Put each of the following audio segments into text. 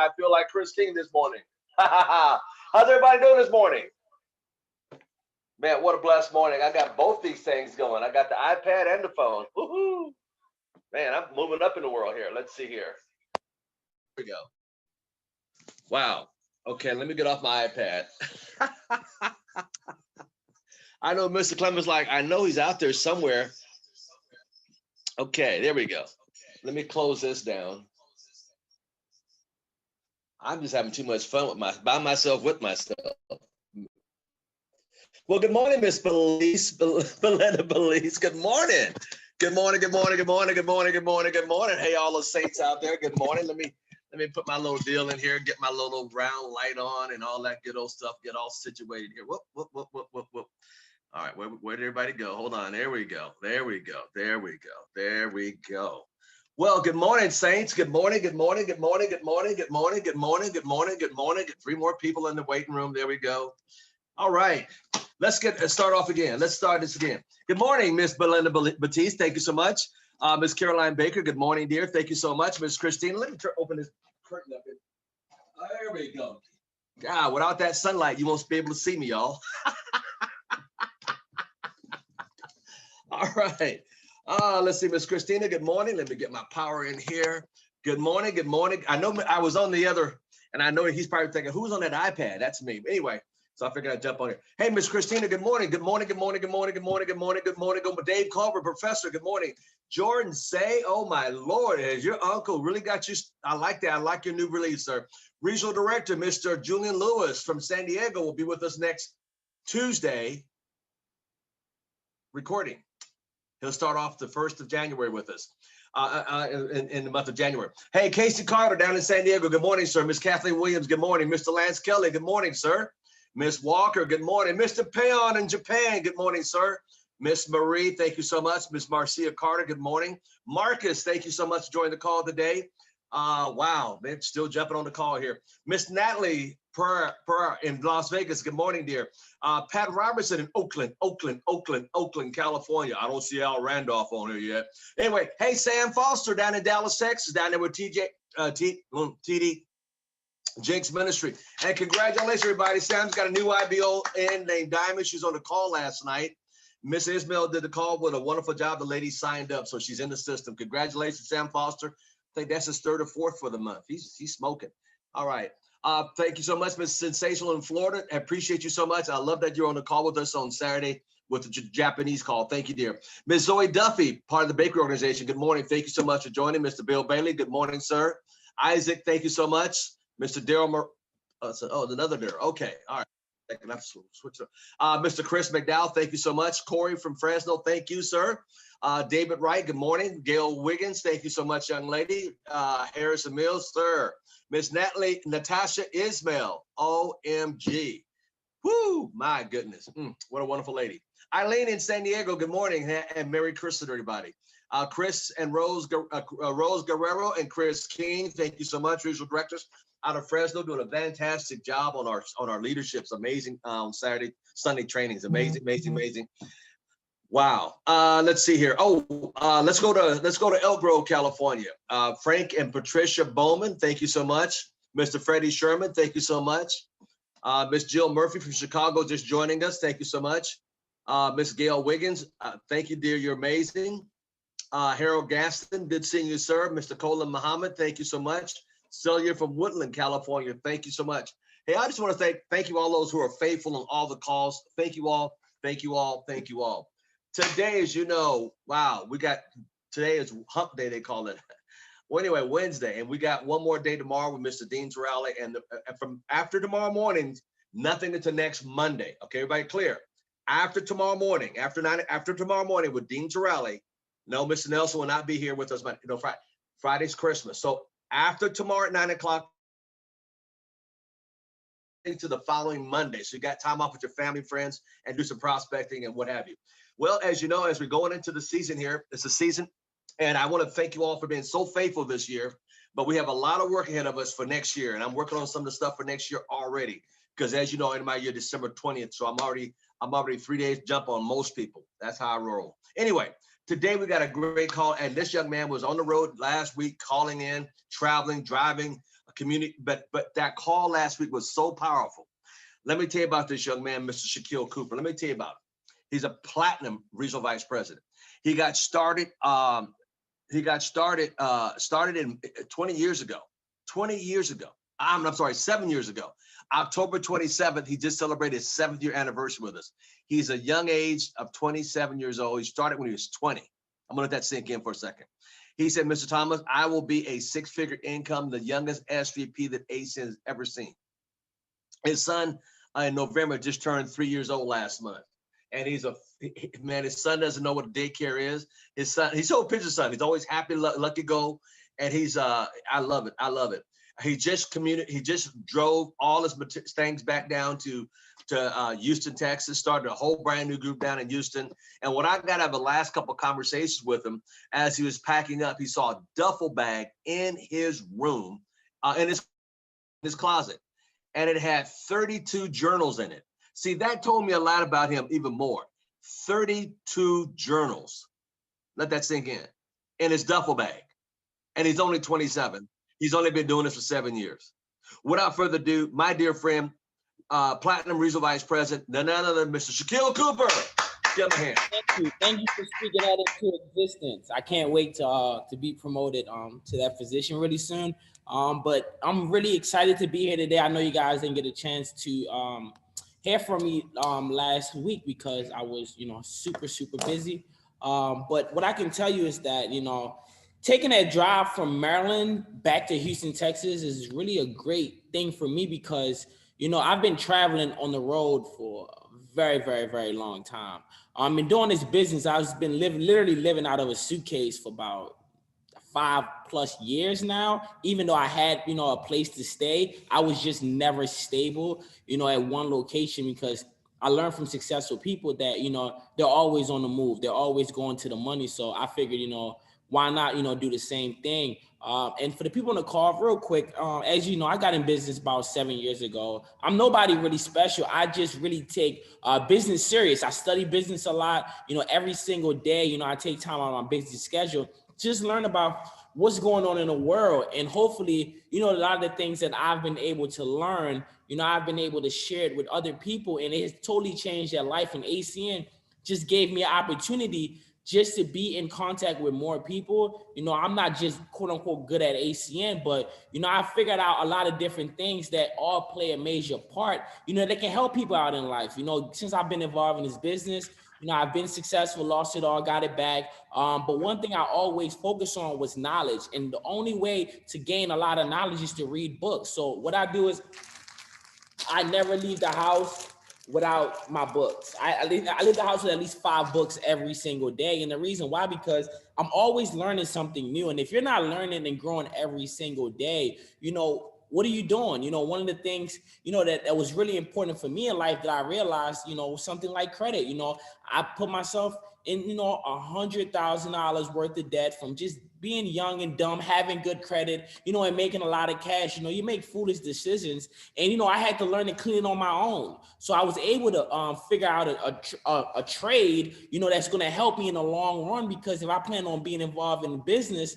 I feel like Chris King this morning. How's everybody doing this morning? Man, what a blessed morning. I got both these things going. I got the iPad and the phone. Woohoo! Man, I'm moving up in the world here. Let's see here. Here we go. Wow. Okay, let me get off my iPad. I know Mr. Clemens like, I know he's out there somewhere. Okay, there we go. Let me close this down. I'm just having too much fun with by myself with myself. Well, good morning, Miss Belize, Belinda Belize. Good morning. Good morning, good morning, good morning, good morning, good morning, good morning. Hey, all the saints out there, good morning. Let me put my little deal in here, get my little round light on and all that good old stuff, get all situated here. Whoop, whoop, whoop, whoop, whoop, whoop. All right, where did everybody go? Hold on, there we go, there we go, there we go, there we go. Well, good morning, saints. Good morning, good morning, good morning, good morning, good morning, good morning, good morning, good morning. Get 3 more people in the waiting room. There we go. All right, let's start off again. Let's start this again. Good morning, Miss Belinda Batiste. Thank you so much. Miss Caroline Baker. Good morning, dear. Thank you so much, Miss Christina. Let me open this curtain up. There we go. God, without that sunlight, you won't be able to see me, y'all. All right. Let's see, Miss Christina. Good morning. Let me get my power in here. Good morning. Good morning. I know I was on the other, and I know he's probably thinking, who's on that iPad? That's me. Anyway, so I figured I'd jump on here. Hey, Miss Christina. Good morning. Good morning. Good morning. Good morning. Good morning. Good morning. Good morning. Good morning. Dave Culver, Professor. Good morning. Jordan Say, oh my Lord, has your uncle really got you? I like that. I like your new release, sir. Regional Director, Mr. Julian Lewis from San Diego, will be with us next Tuesday. Recording. He'll start off the 1st of January with us in the month of January. Hey, Casey Carter down in San Diego. Good morning, sir. Miss Kathleen Williams. Good morning. Mr. Lance Kelly. Good morning, sir. Miss Walker. Good morning. Mr. Payon in Japan. Good morning, sir. Miss Marie. Thank you so much. Miss Marcia Carter. Good morning. Marcus. Thank you so much for joining the call today. Wow, they're still jumping on the call here. Miss Natalie Per in Las Vegas. Good morning, dear. Pat Robertson in Oakland, California. I don't see Al Randolph on here yet. Anyway, hey, Sam Foster down in Dallas, Texas, down there with TD Jake's Ministry. And congratulations, everybody. Sam's got a new IBO in named Diamond. She's on the call last night. Miss Ismail did the call with a wonderful job. The lady signed up, so she's in the system. Congratulations, Sam Foster. I think that's his 3rd or 4th for the month. He's smoking. All right. Thank you so much, Miss Sensational in Florida. I appreciate you so much. I love that you're on the call with us on Saturday with the Japanese call. Thank you, dear. Miss Zoe Duffy, part of the bakery organization. Good morning. Thank you so much for joining. Mr. Bill Bailey. Good morning, sir. Isaac, thank you so much. Mr. Daryl. Another Daryl. Okay. All right. I can have to switch up. Mr. Chris McDowell, thank you so much. Corey from Fresno, thank you, sir. David Wright, good morning. Gail Wiggins, thank you so much, young lady. Harrison Mills, sir. Miss Natasha Ismail, OMG. Whoo, my goodness. What a wonderful lady. Eileen in San Diego, good morning, and Merry Christmas, everybody. Chris and Rose Guerrero and Chris King, thank you so much, regional directors out of Fresno, doing a fantastic job on our leaderships. Amazing Saturday, Sunday trainings. Amazing, amazing, amazing. Wow. Let's see here. Let's go to Elk Grove, California. Frank and Patricia Bowman, thank you so much. Mr. Freddie Sherman, thank you so much. Miss Jill Murphy from Chicago just joining us. Thank you so much. Miss Gail Wiggins, thank you, dear. You're amazing. Harold Gaston, good seeing you, sir. Mr. Colin Muhammad, thank you so much. Celia from Woodland, California, thank you so much. Hey, I just want to thank you all those who are faithful on all the calls. Thank you all. Thank you all. Thank you all. Today, as you know, wow, today is hump day, they call it. Well, anyway, Wednesday, and we got one more day tomorrow with Mr. Dean Torelli, and from after tomorrow morning, nothing until next Monday. Okay, everybody clear? After tomorrow morning, after tomorrow morning with Dean Torelli, no, Mr. Nelson will not be here with us, but Friday's Christmas. So after tomorrow at 9 o'clock to the following Monday. So you got time off with your family, friends, and do some prospecting and what have you. Well, as you know, as we're going into the season here, it's a season, and I want to thank you all for being so faithful this year, but we have a lot of work ahead of us for next year, and I'm working on some of the stuff for next year already, because as you know, in my year, December 20th, so I'm already 3 days jump on most people. That's how I roll. Anyway, today we got a great call, and this young man was on the road last week, calling in, traveling, driving. community, but that call last week was so powerful. Let me tell you about this young man, Mr. Shakeel Cooper. Let me tell you about him. He's a platinum regional vice president. He got started. Started in 20 years ago. 20 years ago. I'm sorry, 7 years ago. October 27th, he just celebrated his 7th year anniversary with us. He's a young age of 27 years old. He started when he was 20. I'm gonna let that sink in for a second. He said, Mr. Thomas, I will be a 6-figure income, the youngest SVP that ACN has ever seen. His son in November just turned 3 years old last month. And his son doesn't know what a daycare is. His son, he showed pictures of his son. He's always happy, lucky go. And he's, I love it. I love it. He just drove all his things back down to Houston, Texas, started a whole brand new group down in Houston. And what I got out of the last couple of conversations with him, as he was packing up, he saw a duffel bag in his room, in his closet, and it had 32 journals in it. See, that told me a lot about him even more. 32 journals. Let that sink in his duffel bag. And he's only 27. He's only been doing this for 7 years. Without further ado, my dear friend, Platinum Regional Vice President, none other than Mr. Shakeel Cooper. Give him a hand. Thank you. Thank you for speaking that into existence. I can't wait to be promoted to that position really soon. But I'm really excited to be here today. I know you guys didn't get a chance to hear from me last week because I was, super busy. But what I can tell you is that, taking that drive from Maryland back to Houston, Texas is really a great thing for me because, I've been traveling on the road for a very, very, very long time. I've been doing this business. I've been literally living out of a suitcase for about 5+ years now. Even though I had, a place to stay, I was just never stable, at one location because I learned from successful people that, they're always on the move. They're always going to the money. So I figured, why not, do the same thing? And for the people in the call, real quick, as you know, I got in business about 7 years ago. I'm nobody really special. I just really take business serious. I study business a lot, every single day. I take time out of my busy schedule, just learn about what's going on in the world. And hopefully, a lot of the things that I've been able to learn, I've been able to share it with other people, and it has totally changed their life. And ACN just gave me an opportunity just to be in contact with more people. I'm not just quote unquote good at ACN, but, I figured out a lot of different things that all play a major part, that can help people out in life. Since I've been involved in this business, I've been successful, lost it all, got it back. But one thing I always focus on was knowledge. And the only way to gain a lot of knowledge is to read books. So what I do is I never leave the house without my books. I leave the house with at least 5 books every single day. And the reason why, because I'm always learning something new. And if you're not learning and growing every single day, what are you doing? One of the things, that was really important for me in life that I realized, was something like credit. I put myself in, $100,000 worth of debt from just being young and dumb, having good credit, and making a lot of cash. You make foolish decisions, and, I had to learn to clean it on my own. So I was able to figure out a trade, that's going to help me in the long run, because if I plan on being involved in business,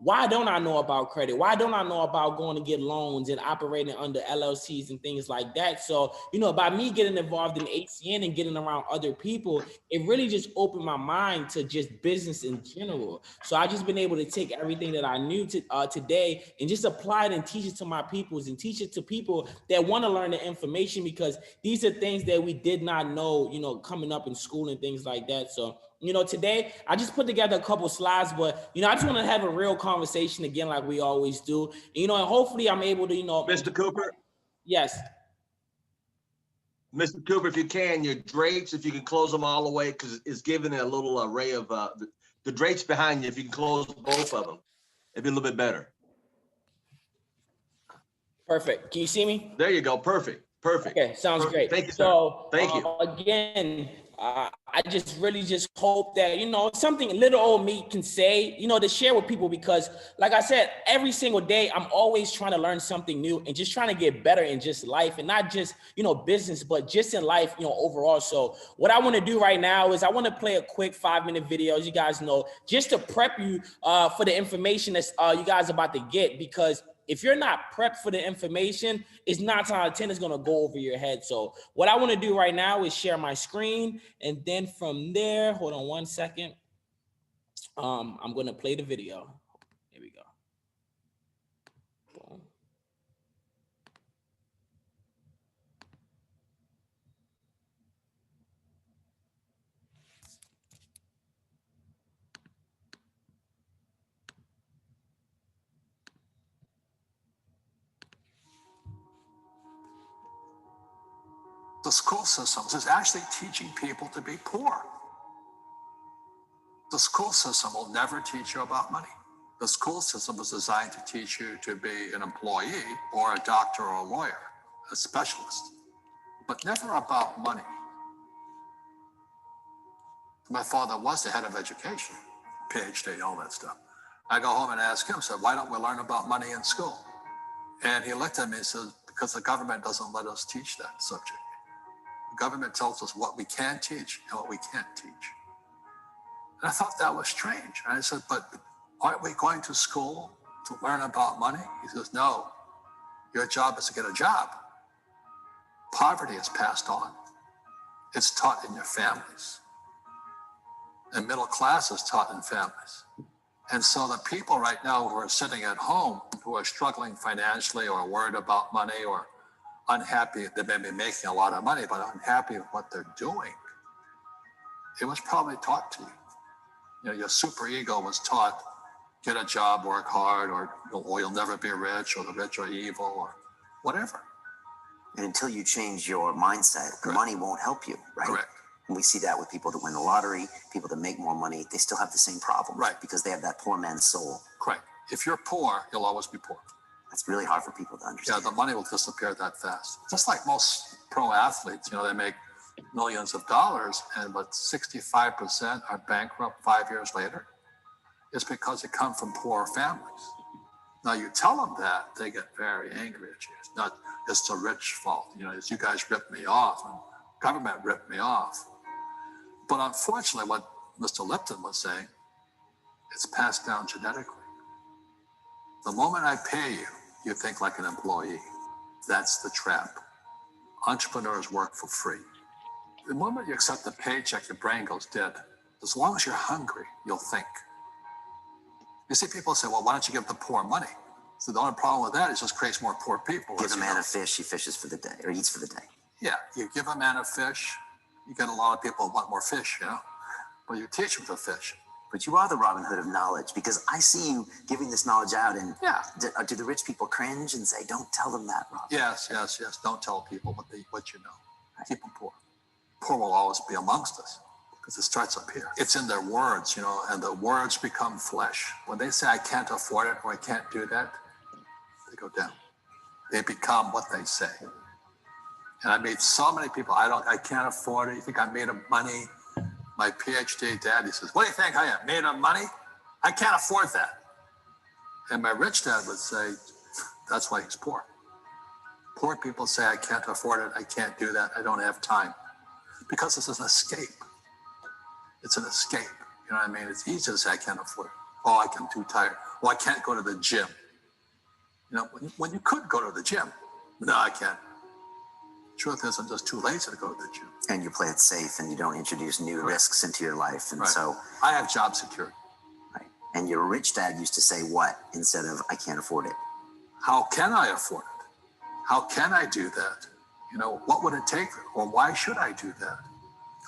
why don't I know about credit? Why don't I know about going to get loans and operating under LLCs and things like that? So, by me getting involved in ACN and getting around other people, it really just opened my mind to just business in general. So I just been able to take everything that I knew today and just apply it and teach it to my peoples and teach it to people that want to learn the information, because these are things that we did not know, coming up in school and things like that. So, today I just put together a couple slides, but, I just want to have a real conversation again, like we always do, and hopefully I'm able to, Mr. Cooper. Yes. Mr. Cooper, if you can, your drapes, if you can close them all the way, because it's giving a little array of the drapes behind you. If you can close both of them, it'd be a little bit better. Perfect. Can you see me? There you go. Perfect. Okay, sounds great. Thank you, sir. So, thank you. Again, I just really just hope that, something little old me can say, to share with people, because like I said, every single day, I'm always trying to learn something new and just trying to get better in just life, and not just, business, but just in life, overall. So what I want to do right now is I want to play a quick 5-minute video, as you guys know, just to prep you for the information that's you guys about to get, because if you're not prepped for the information, it's 9 times out of 10 it's gonna go over your head. So what I want to do right now is share my screen, and then from there, hold on one second. I'm gonna play the video. Here we go. Boom. The school system is actually teaching people to be poor. The school system will never teach you about money. The school system was designed to teach you to be an employee or a doctor or a lawyer, a specialist, but never about money. My father was the head of education, PhD, all that stuff. I go home and ask him, said, why don't we learn about money in school? And he looked at me and said, because the government doesn't let us teach that subject. The government tells us what we can teach and what we can't teach. And I thought that was strange. And I said, but aren't we going to school to learn about money? He says, no, your job is to get a job. Poverty is passed on. It's taught in your families. And middle class is taught in families. And so the people right now who are sitting at home, who are struggling financially or worried about money or unhappy, they may be making a lot of money, but unhappy with what they're doing, it was probably taught to you. You know, your super ego was taught, get a job, work hard, or you'll never be rich, or the rich are evil, or whatever. And until you change your mindset, Correct. Money won't help you, right? Correct. And we see that with people that win the lottery, people that make more money, they still have the same problems, Right. Because they have that poor man's soul. Correct. If you're poor, you'll always be poor. That's really hard for people to Yeah, understand. the money will disappear that fast. Just like most pro athletes, you know, they make millions of dollars, and but 65% are bankrupt 5 years later. It's because they come from poor families. Now you tell them that, they get very angry at you. It's not, it's the rich fault. You know, it's you guys ripped me off, and government ripped me off. But unfortunately, what Mr. Lipton was saying, it's passed down genetically. The moment I pay you, you think like an employee. That's the trap. Entrepreneurs work for free. The moment you accept the paycheck, your brain goes dead. As long as you're hungry, you'll think. You see people say, well, why don't you give the poor money? So the only problem with that is it just creates more poor people. Give a man a fish, he fishes for the day, or eats for the day. Yeah, you give a man a fish, you get a lot of people who want more fish, you know? But you teach them to fish. But you are the Robin Hood of knowledge, because I see you giving this knowledge out, and Yeah. do the rich people cringe and say, don't tell them that, Robin? Yes. Don't tell people what you know. Keep them poor. Poor will always be amongst us because it starts up here. It's in their words, you know, and the words become flesh. When they say, I can't afford it or I can't do that, they go down. They become what they say. And I meet so many people, I can't afford it. You think I'm made of money? My PhD dad, he says, what do you think I am, made of money? I can't afford that. And my rich dad would say, that's why he's poor. Poor people say, I can't afford it, I can't do that, I don't have time. Because this is an escape. It's an escape, you know what I mean? It's easy to say, I can't afford it. Oh, I'm too tired. Oh, I can't go to the gym. You know, when you could go to the gym, no, I can't. Truth is, I'm just too lazy to go to the gym. And you play it safe, and you don't introduce new risks into your life. And Right. so, I have job security. right. And your rich dad used to say what instead of, I can't afford it? How can I afford it? How can I do that? You know, what would it take, or why should I do that?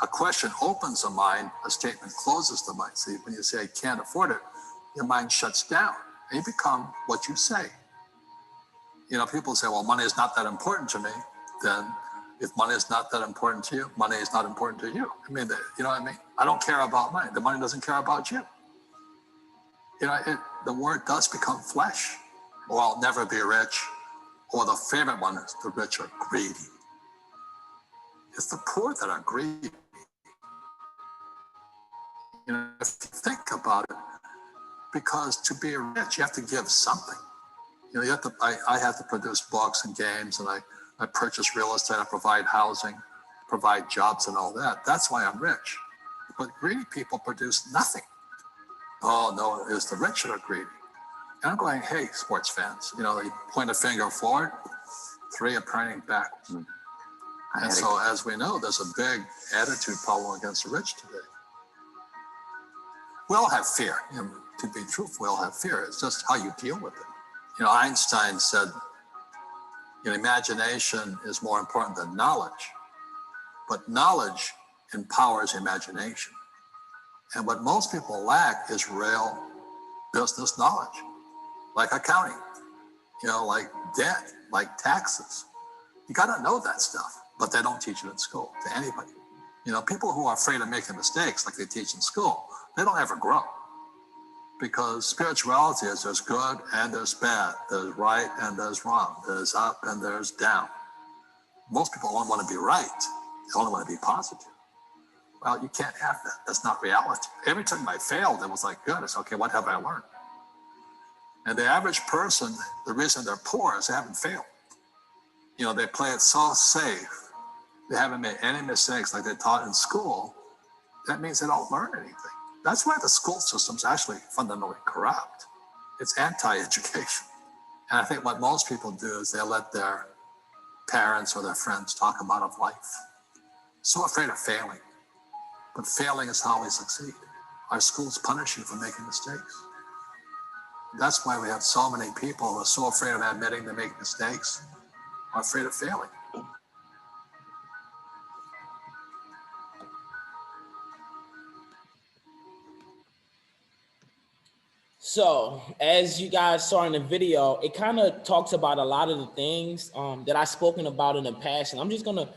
A question opens the mind, a statement closes the mind. See, when you say, I can't afford it, your mind shuts down, and you become what you say. You know, people say, well, money is not that important to me. Then if money is not that important to you, money is not important to you. I mean, you know what I mean? I don't care about money. The money doesn't care about you. You know, the word does become flesh. Or I'll never be rich. Or the favorite one is the rich are greedy. It's the poor that are greedy. You know, if you think about it, because to be rich, you have to give something. You know, I have to produce books and games, and I purchase real estate, I provide housing, provide jobs and all that. That's why I'm rich. But greedy people produce nothing. Oh, no, it's the rich that are greedy. And I'm going, hey, sports fans, you know, they point a finger forward, 3 are pointing back. And so, as we know, there's a big attitude problem against the rich today. We all have fear. You know, to be truthful, we all have fear. It's just how you deal with it. You know, Einstein said, you know, imagination is more important than knowledge, but knowledge empowers imagination. And what most people lack is real business knowledge, like accounting, you know, like debt, like taxes. You got to know that stuff, but they don't teach it in school to anybody. You know, people who are afraid of making mistakes like they teach in school, they don't ever grow. Because spirituality is there's good and there's bad, there's right and there's wrong, there's up and there's down. Most people only want to be right, they only want to be positive. Well, you can't have that. That's not reality. Every time I failed, it was like, good. It's okay, what have I learned? And the average person, the reason they're poor is they haven't failed. You know, they play it so safe. They haven't made any mistakes like they taught in school. That means they don't learn anything. That's why the school system's actually fundamentally corrupt. It's anti-education. And I think what most people do is they let their parents or their friends talk them out of life. So afraid of failing. But failing is how we succeed. Our schools punish you for making mistakes. That's why we have so many people who are so afraid of admitting they make mistakes, are afraid of failing. So as you guys saw in the video, it kind of talks about a lot of the things that I've spoken about in the past. And I'm just going to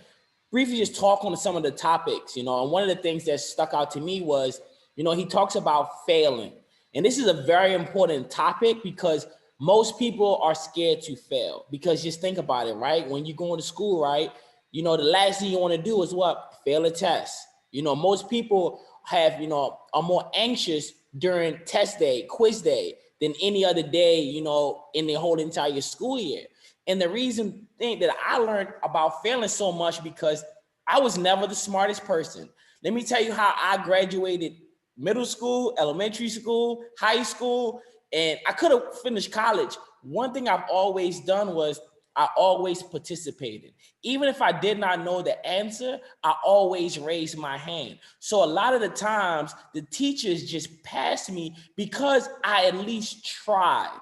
briefly just talk on some of the topics, you know, and one of the things that stuck out to me was, you know, he talks about failing. And this is a very important topic because most people are scared to fail. Because just think about it, right? When you're going to school, right, you know, the last thing you want to do is what? Fail a test. You know, most people have, you know, are more anxious during test day, quiz day, than any other day, you know, in the whole entire school year. And the reason that I learned about failing so much because I was never the smartest person. Let me tell you how I graduated middle school, elementary school, high school, and I could have finished college. One thing I've always done was I always participated. Even if I did not know the answer, I always raised my hand. So a lot of the times the teachers just passed me because I at least tried.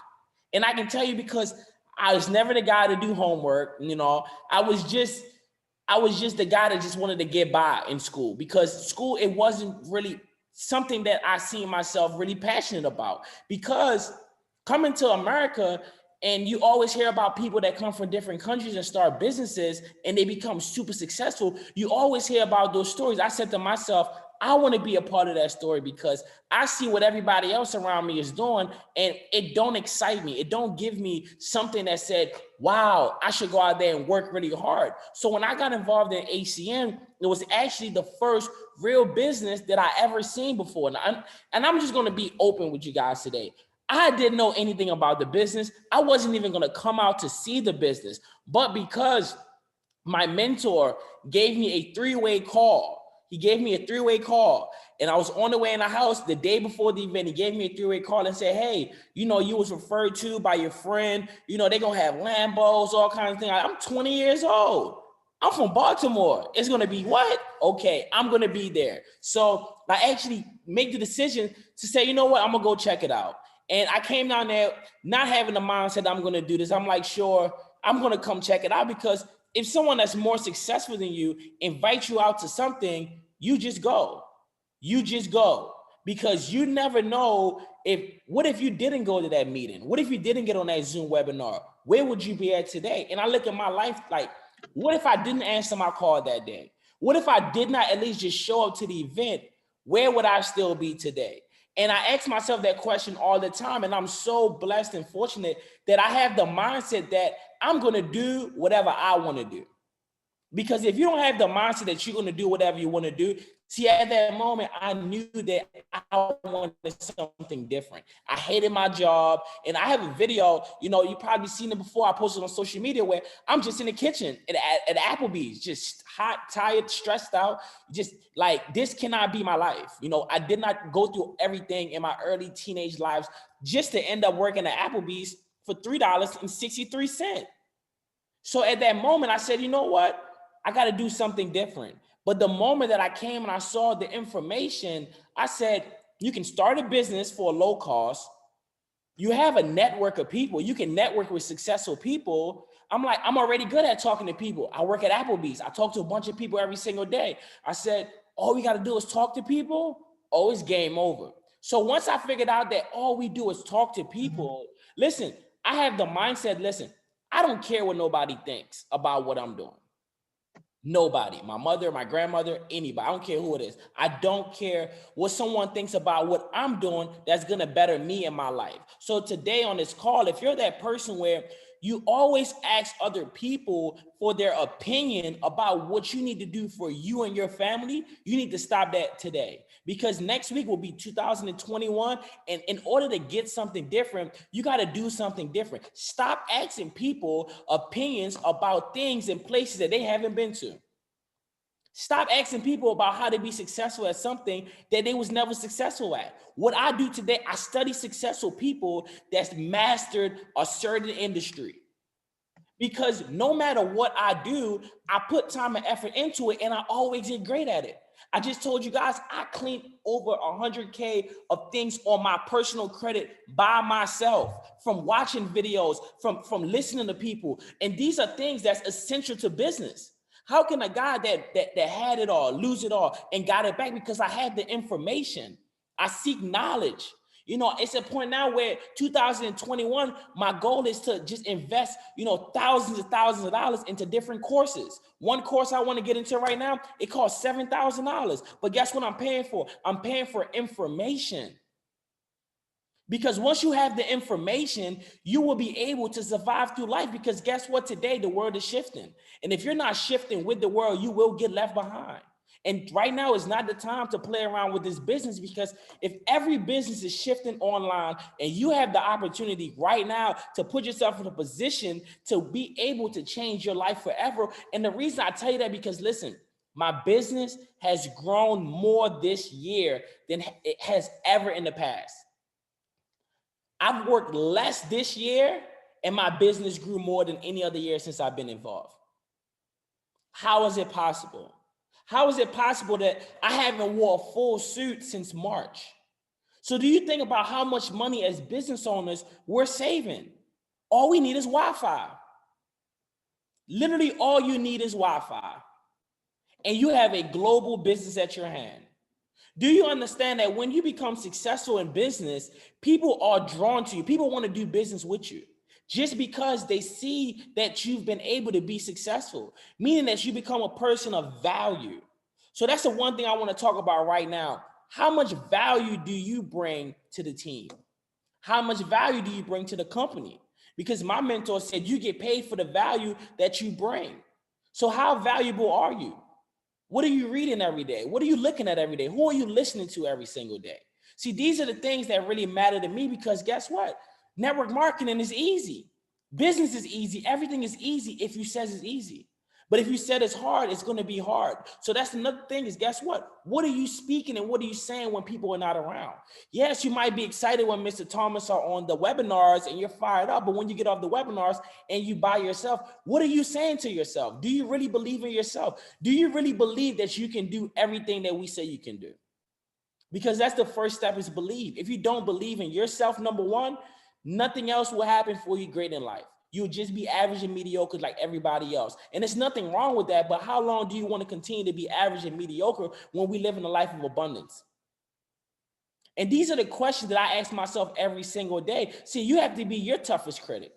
And I can tell you because I was never the guy to do homework, you know, I was just the guy that just wanted to get by in school because school, it wasn't really something that I see myself really passionate about because coming to America, and you always hear about people that come from different countries and start businesses and they become super successful. You always hear about those stories. I said to myself, I want to be a part of that story because I see what everybody else around me is doing and it don't excite me. It don't give me something that said, wow, I should go out there and work really hard. So when I got involved in ACN, it was actually the first real business that I ever seen before. And I'm just going to be open with you guys today. I didn't know anything about the business. I wasn't even going to come out to see the business. But because my mentor gave me a three-way call, he gave me a three-way call. And I was on the way in the house the day before the event. He gave me a three-way call and said, hey, you know, you was referred to by your friend. You know, they're going to have Lambos, all kinds of things. I'm 20 years old. I'm from Baltimore. It's going to be what? Okay, I'm going to be there. So I actually make the decision to say, you know what? I'm going to go check it out. And I came down there not having the mindset I'm going to do this. I'm like, sure, I'm going to come check it out because if someone that's more successful than you invites you out to something, you just go. You just go because you never know what if you didn't go to that meeting? What if you didn't get on that Zoom webinar? Where would you be at today? And I look at my life like, what if I didn't answer my call that day? What if I did not at least just show up to the event? Where would I still be today? And I ask myself that question all the time. And I'm so blessed and fortunate that I have the mindset that I'm going to do whatever I want to do. Because if you don't have the mindset that you're going to do whatever you want to do, see, at that moment, I knew that I wanted something different. I hated my job. And I have a video, you know, you probably seen it before. I posted on social media where I'm just in the kitchen at Applebee's, just hot, tired, stressed out. Just like, this cannot be my life. You know, I did not go through everything in my early teenage lives just to end up working at Applebee's for $3.63. So at that moment, I said, you know what? I got to do something different. But the moment that I came and I saw the information, I said, you can start a business for a low cost. You have a network of people. You can network with successful people. I'm like, I'm already good at talking to people. I work at Applebee's. I talk to a bunch of people every single day. I said, all we got to do is talk to people. Oh, it's game over. So once I figured out that all we do is talk to people, listen, I have the mindset, listen, I don't care what nobody thinks about what I'm doing. Nobody, my mother, my grandmother, anybody. I don't care who it is. I don't care what someone thinks about what I'm doing that's going to better me in my life. So today on this call, if you're that person where you always ask other people for their opinion about what you need to do for you and your family, you need to stop that today, because next week will be 2021. And in order to get something different, you got to do something different. Stop asking people opinions about things and places that they haven't been to. Stop asking people about how to be successful at something that they was never successful at. What I do today, I study successful people that's mastered a certain industry. Because no matter what I do, I put time and effort into it, and I always get great at it. I just told you guys, I cleaned over 100K of things on my personal credit by myself, from watching videos, from listening to people. And these are things that's essential to business. How can a guy that had it all lose it all and got it back? Because I had the information. I seek knowledge. You know, it's a point now where 2021, my goal is to just invest, you know, thousands of dollars into different courses. One course I want to get into right now, it costs $7,000. But guess what I'm paying for? I'm paying for information. Because once you have the information, you will be able to survive through life. Because guess what? Today, the world is shifting. And if you're not shifting with the world, you will get left behind. And right now is not the time to play around with this business, because if every business is shifting online and you have the opportunity right now to put yourself in a position to be able to change your life forever. And the reason I tell you that, because listen, my business has grown more this year than it has ever in the past. I've worked less this year and my business grew more than any other year since I've been involved. How is it possible? How is it possible that I haven't worn a full suit since March? So do you think about how much money as business owners we're saving? All we need is Wi-Fi. Literally all you need is Wi-Fi. And you have a global business at your hand. Do you understand that when you become successful in business, people are drawn to you? People want to do business with you just because they see that you've been able to be successful, meaning that you become a person of value. So that's the one thing I want to talk about right now. How much value do you bring to the team? How much value do you bring to the company? Because my mentor said you get paid for the value that you bring. So how valuable are you? What are you reading every day? What are you looking at every day? Who are you listening to every single day? See, these are the things that really matter to me, because guess what? Network marketing is easy. Business is easy. Everything is easy if you says it's easy. But if you said it's hard, it's going to be hard. So that's another thing is, guess what? What are you speaking and what are you saying when people are not around? Yes, you might be excited when Mr. Thomas are on the webinars and you're fired up. But when you get off the webinars and you by yourself, what are you saying to yourself? Do you really believe in yourself? Do you really believe that you can do everything that we say you can do? Because that's the first step, is believe. If you don't believe in yourself, number one, nothing else will happen for you great in life. You'll just be average and mediocre like everybody else. And there's nothing wrong with that, but how long do you want to continue to be average and mediocre when we live in a life of abundance? And these are the questions that I ask myself every single day. See, you have to be your toughest critic.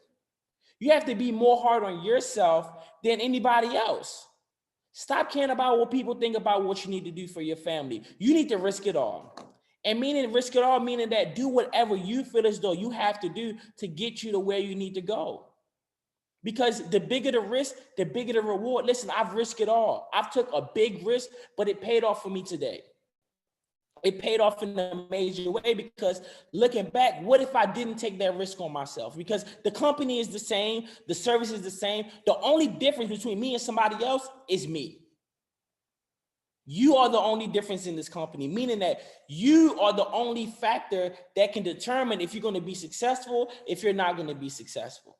You have to be more hard on yourself than anybody else. Stop caring about what people think about what you need to do for your family. You need to risk it all. And meaning risk it all, meaning that do whatever you feel as though you have to do to get you to where you need to go. Because the bigger the risk, the bigger the reward. Listen, I've risked it all. I've took a big risk, but it paid off for me today. It paid off in a major way, because looking back, what if I didn't take that risk on myself? Because the company is the same, the service is the same. The only difference between me and somebody else is me. You are the only difference in this company, meaning that you are the only factor that can determine if you're going to be successful, if you're not going to be successful.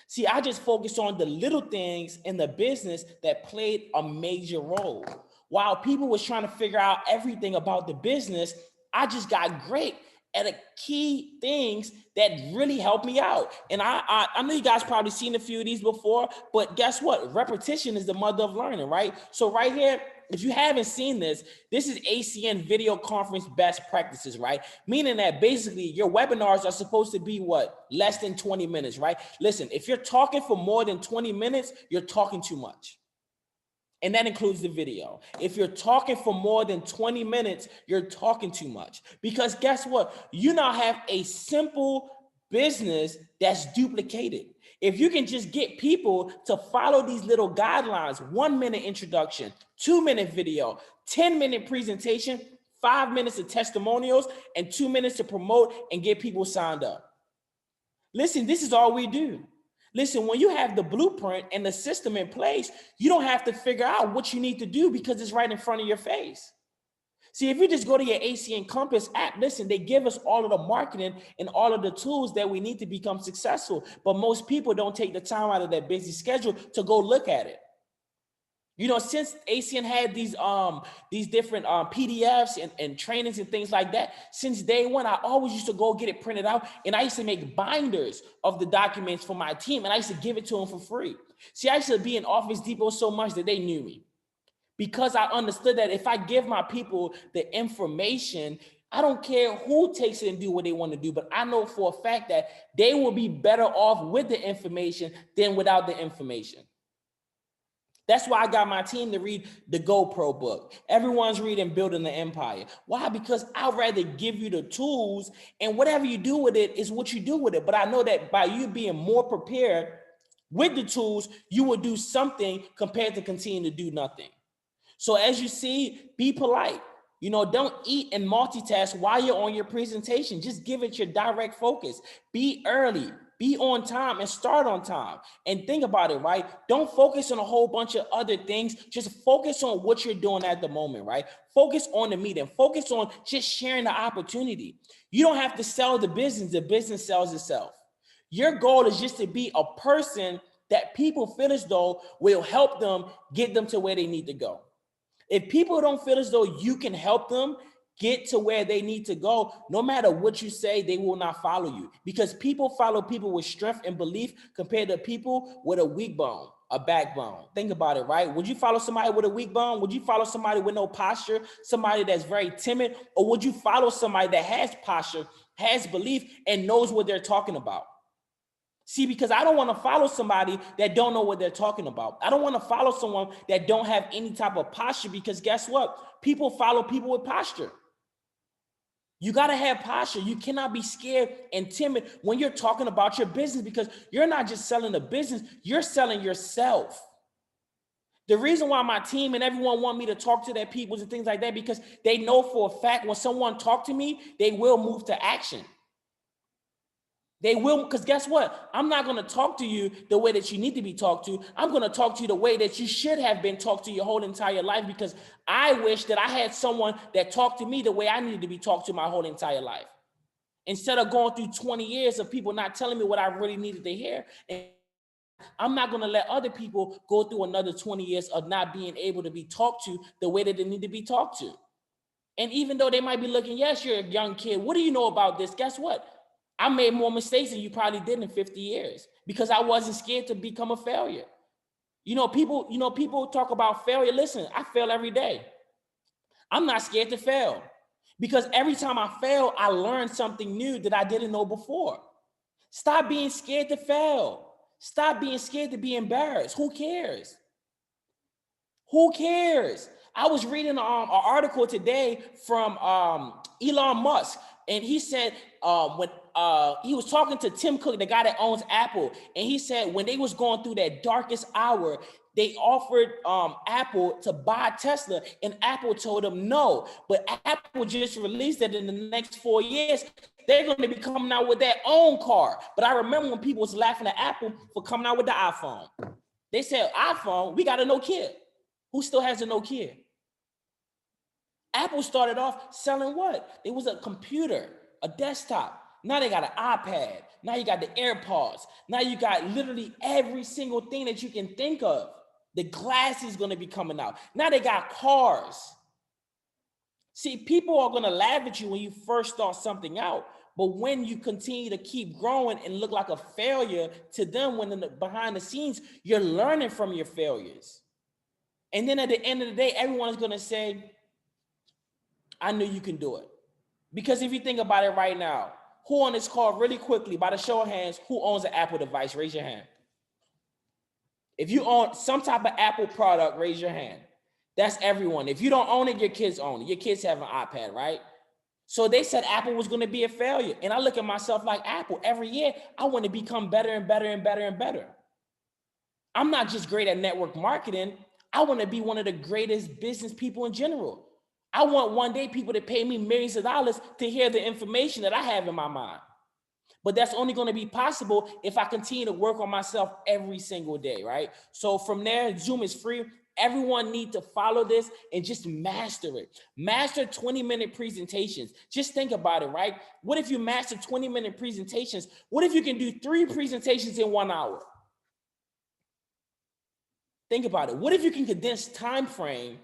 See, I just focused on the little things in the business that played a major role. While people was trying to figure out everything about the business, I just got great at the key things that really helped me out. And I know you guys probably seen a few of these before, but guess what? Repetition is the mother of learning, right? So right here, if you haven't seen this, this is ACN video conference best practices, right? Meaning that basically your webinars are supposed to be what? Less than 20 minutes, right? Listen, if you're talking for more than 20 minutes, you're talking too much. And that includes the video. If you're talking for more than 20 minutes, you're talking too much. Because guess what? You now have a simple business that's duplicated. If you can just get people to follow these little guidelines, 1 minute introduction, 2 minute video, 10-minute presentation, 5 minutes of testimonials, and 2 minutes to promote and get people signed up. Listen, this is all we do. Listen, when you have the blueprint and the system in place, you don't have to figure out what you need to do because it's right in front of your face. See, if you just go to your ACN Compass app, listen, they give us all of the marketing and all of the tools that we need to become successful. But most people don't take the time out of their busy schedule to go look at it. You know, since ACN had these different PDFs and trainings and things like that, since day one, I always used to go get it printed out, and I used to make binders of the documents for my team, and I used to give it to them for free. See, I used to be in Office Depot so much that they knew me, because I understood that if I give my people the information, I don't care who takes it and do what they want to do, but I know for a fact that they will be better off with the information than without the information. That's why I got my team to read the GoPro book. Everyone's reading Building the Empire. Why? Because I'd rather give you the tools, and whatever you do with it is what you do with it. But I know that by you being more prepared with the tools, you will do something compared to continuing to do nothing. So as you see, be polite. You know, don't eat and multitask while you're on your presentation. Just give it your direct focus. Be early. Be on time and start on time. And think about it, right? Don't focus on a whole bunch of other things. Just focus on what you're doing at the moment, right? Focus on the meeting. Focus on just sharing the opportunity. You don't have to sell the business sells itself. Your goal is just to be a person that people feel as though will help them get them to where they need to go. If people don't feel as though you can help them get to where they need to go, no matter what you say, they will not follow you, because people follow people with strength and belief compared to people with a weak bone, a backbone. Think about it, right? Would you follow somebody with a weak bone? Would you follow somebody with no posture, somebody that's very timid? Or would you follow somebody that has posture, has belief, and knows what they're talking about? See, because I don't want to follow somebody that don't know what they're talking about. I don't want to follow someone that don't have any type of posture, because guess what? People follow people with posture. You got to have posture. You cannot be scared and timid when you're talking about your business, because you're not just selling the business, you're selling yourself. The reason why my team and everyone want me to talk to their people and things like that, because they know for a fact when someone talks to me, they will move to action. They will, because guess what? I'm not going to talk to you the way that you need to be talked to. I'm going to talk to you the way that you should have been talked to your whole entire life, because I wish that I had someone that talked to me the way I needed to be talked to my whole entire life. Instead of going through 20 years of people not telling me what I really needed to hear. And I'm not going to let other people go through another 20 years of not being able to be talked to the way that they need to be talked to. And even though they might be looking, yes, you're a young kid, what do you know about this? Guess what? I made more mistakes than you probably did in 50 years because I wasn't scared to become a failure. People talk about failure. Listen, I fail every day. I'm not scared to fail, because every time I fail, I learn something new that I didn't know before. Stop being scared to fail. Stop being scared to be embarrassed. Who cares? Who cares? I was reading an article today from Elon Musk, and he said when he was talking to Tim Cook, the guy that owns Apple, and he said when they was going through that darkest hour, they offered Apple to buy Tesla, and Apple told them no. But Apple just released that in the next 4 years, they're going to be coming out with their own car. But I remember when people was laughing at Apple for coming out with the iPhone. They said, iPhone, we got a Nokia. Who still has a Nokia? Apple started off selling what? It was a computer, a desktop. Now they got an iPad. Now you got the AirPods. Now you got literally every single thing that you can think of. The glass is going to be coming out. Now they got cars. See, people are going to laugh at you when you first start something out, but when you continue to keep growing and look like a failure to them, when behind the scenes, you're learning from your failures. And then at the end of the day, everyone's going to say, I knew you can do it. Because if you think about it right now, who on this call, really quickly, by the show of hands, who owns an Apple device? Raise your hand. If you own some type of Apple product, raise your hand. That's everyone. If you don't own it, your kids own it. Your kids have an iPad, right? So they said Apple was going to be a failure. And I look at myself like Apple. Every year, I want to become better and better and better and better. I'm not just great at network marketing. I want to be one of the greatest business people in general. I want one day people to pay me millions of dollars to hear the information that I have in my mind. But that's only going to be possible if I continue to work on myself every single day, right? So from there, Zoom is free. Everyone needs to follow this and just master it. Master 20-minute presentations. Just think about it, right? What if you master 20-minute presentations? What if you can do 3 presentations in 1 hour? Think about it. What if you can condense time frame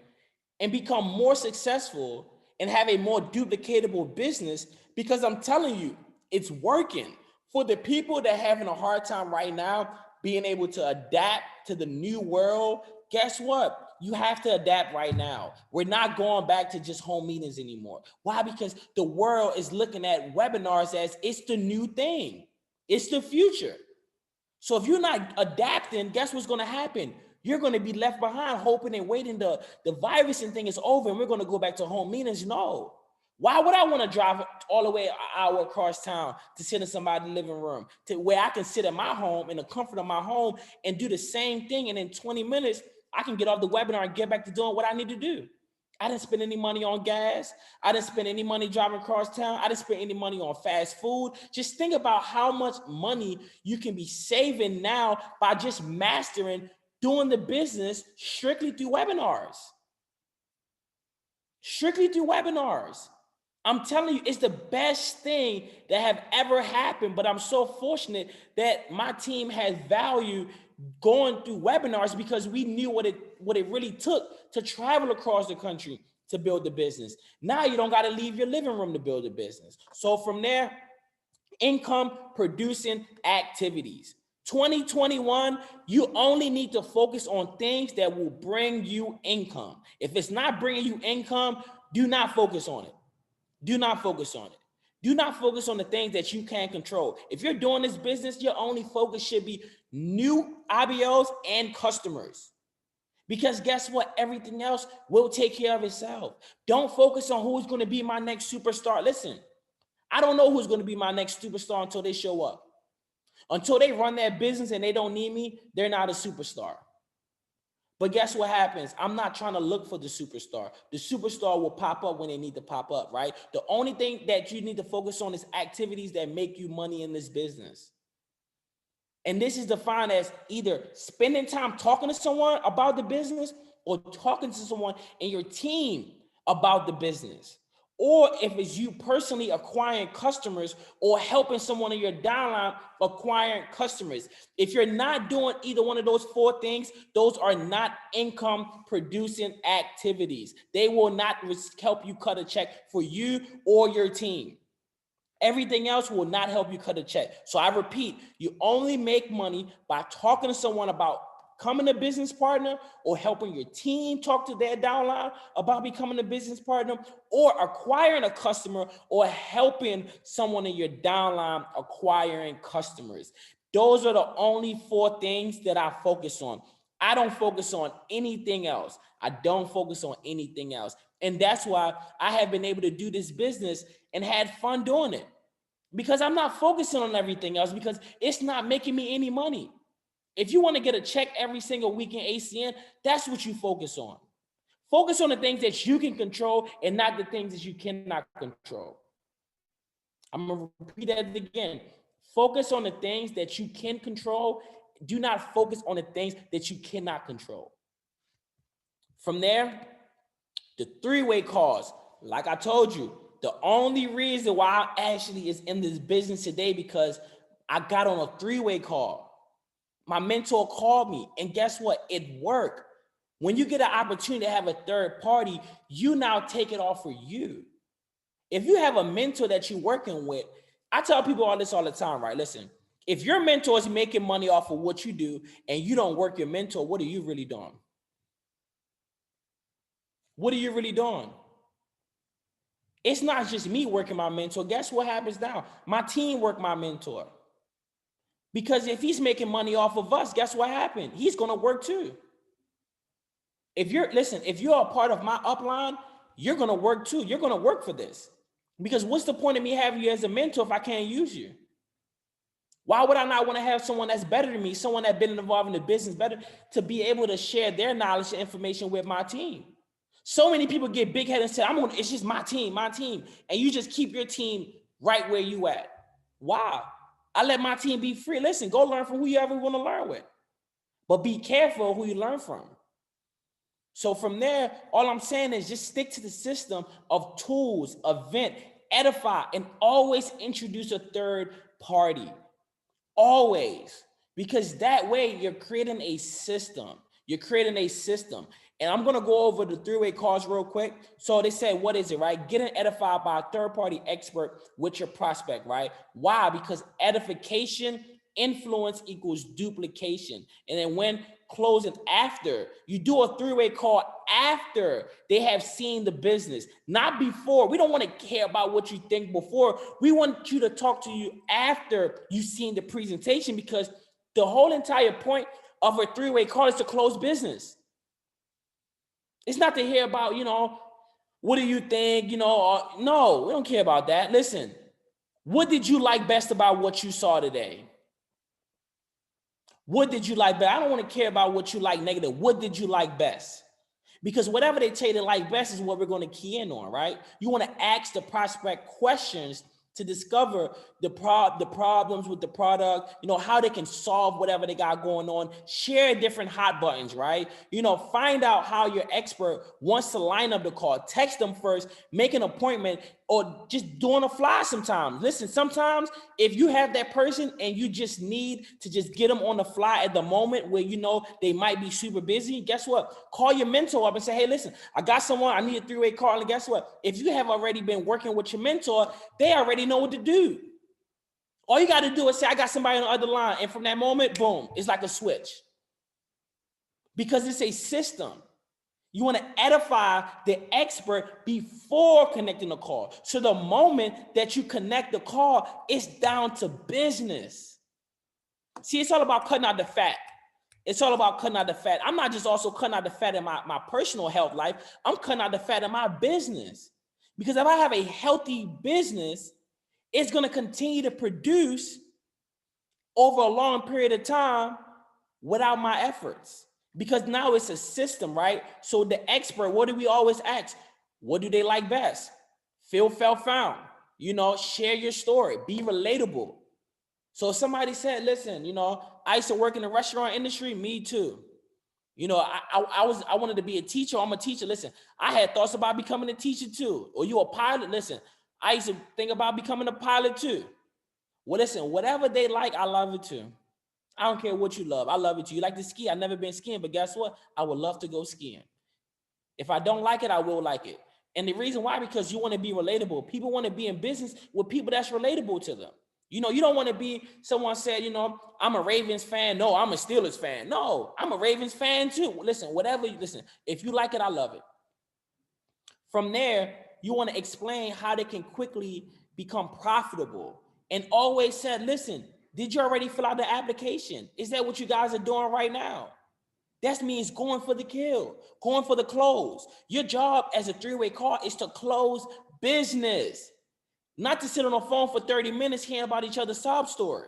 and become more successful and have a more duplicatable business? Because I'm telling you, it's working. For the people that are having a hard time right now being able to adapt to the new world, guess what? You have to adapt right now. We're not going back to just home meetings anymore. Why? Because the world is looking at webinars as it's the new thing. It's the future. So if you're not adapting, guess what's going to happen? You're going to be left behind hoping and waiting the virus and thing is over and we're going to go back to home meetings. No. Why would I want to drive all the way an hour across town to sit in somebody's living room to where I can sit at my home in the comfort of my home and do the same thing? And in 20 minutes, I can get off the webinar and get back to doing what I need to do. I didn't spend any money on gas. I didn't spend any money driving across town. I didn't spend any money on fast food. Just think about how much money you can be saving now by just mastering doing the business strictly through webinars. Strictly through webinars. I'm telling you, it's the best thing that have ever happened, but I'm so fortunate that my team has value going through webinars because we knew what it really took to travel across the country to build the business. Now you don't got to leave your living room to build a business. So from there, income producing activities. 2021, you only need to focus on things that will bring you income. If it's not bringing you income, do not focus on it. Do not focus on it. Do not focus on the things that you can't control. If you're doing this business, your only focus should be new IBOs and customers. Because guess what? Everything else will take care of itself. Don't focus on who's going to be my next superstar. Listen, I don't know who's going to be my next superstar until they show up. Until they run their business and they don't need me, they're not a superstar. But guess what happens? I'm not trying to look for the superstar. The superstar will pop up when they need to pop up, right? The only thing that you need to focus on is activities that make you money in this business. And this is defined as either spending time talking to someone about the business or talking to someone in your team about the business. Or if it's you personally acquiring customers or helping someone in your downline acquiring customers. If you're not doing either one of those 4 things, those are not income producing activities. They will not help you cut a check for you or your team. Everything else will not help you cut a check. So I repeat, you only make money by talking to someone about becoming a business partner or helping your team talk to their downline about becoming a business partner or acquiring a customer or helping someone in your downline acquiring customers. Those are the only 4 things that I focus on. I don't focus on anything else. I don't focus on anything else. And that's why I have been able to do this business and had fun doing it. because I'm not focusing on everything else because it's not making me any money. If you want to get a check every single week in ACN, that's what you focus on. Focus on the things that you can control and not the things that you cannot control. I'm going to repeat that again. Focus on the things that you can control. Do not focus on the things that you cannot control. From there, the three-way calls. Like I told you, the only reason why I actually is in this business today because I got on a three-way call. My mentor called me, and guess what? It worked. When you get an opportunity to have a third party, you now take it off for you. If you have a mentor that you're working with, I tell people all this all the time, right? Listen, if your mentor is making money off of what you do and you don't work your mentor, what are you really doing? What are you really doing? It's not just me working my mentor. Guess what happens now? My team work my mentor. Because if he's making money off of us, guess what happened? He's going to work too. If you're a part of my upline, you're going to work too. You're going to work for this. Because what's the point of me having you as a mentor if I can't use you? Why would I not want to have someone that's better than me, someone that's been involved in the business better, to be able to share their knowledge and information with my team? So many people get big headed and say, it's just my team. And you just keep your team right where you at. Why? I let my team be free. Listen, go learn from who you ever want to learn with. But be careful who you learn from. So from there, all I'm saying is just stick to the system of tools, event, edify, and always introduce a third party. Always. Because that way you're creating a system. And I'm going to go over the three-way calls real quick. So they said, what is it, right? Getting edified by a third-party expert with your prospect, right? Why? Because edification, influence equals duplication. And then when closing after, you do a three-way call after they have seen the business, not before. We don't want to care about what you think before. We want you to talk to you after you've seen the presentation, because the whole entire point of a three-way call is to close business. It's not to hear about, what do you think, no, we don't care about that. Listen, what did you like best about what you saw today? What did you like best? I don't want to care about what you like negative. What did you like best? Because whatever they tell you to like best is what we're going to key in on, right? You want to ask the prospect questions to discover the problems with the product, how they can solve whatever they got going on, share different hot buttons, right? Find out how your expert wants to line up the call, text them first, make an appointment, or just do on the fly sometimes. Listen, sometimes if you have that person and you just need to just get them on the fly at the moment where they might be super busy, guess what? Call your mentor up and say, hey, listen, I got someone, I need a three-way call. And guess what? If you have already been working with your mentor, they already know what to do. All you got to do is say, I got somebody on the other line. And from that moment, boom, it's like a switch. Because it's a system. You want to edify the expert before connecting the call. So the moment that you connect the call, it's down to business. See, it's all about cutting out the fat. I'm not just also cutting out the fat in my personal health life. I'm cutting out the fat in my business. Because if I have a healthy business, it's going to continue to produce over a long period of time without my efforts. Because now it's a system, right? So the expert, what do we always ask? What do they like best? Feel, felt, found. Share your story. Be relatable. So if somebody said, listen, I used to work in the restaurant industry. Me too. I wanted to be a teacher. I'm a teacher. Listen, I had thoughts about becoming a teacher too. Or you a pilot? Listen, I used to think about becoming a pilot too. Well, listen, whatever they like, I love it too. I don't care what you love. I love it too. You like to ski? I've never been skiing, but guess what? I would love to go skiing. If I don't like it, I will like it. And the reason why, because you want to be relatable. People want to be in business with people that's relatable to them. You don't want to be, someone said, I'm a Ravens fan. No, I'm a Steelers fan. No, I'm a Ravens fan too. Listen, if you like it, I love it. From there, you want to explain how they can quickly become profitable. And always said, listen, did you already fill out the application? Is that what you guys are doing right now? That means going for the kill, going for the close. Your job as a three-way call is to close business. Not to sit on the phone for 30 minutes hearing about each other's sob story.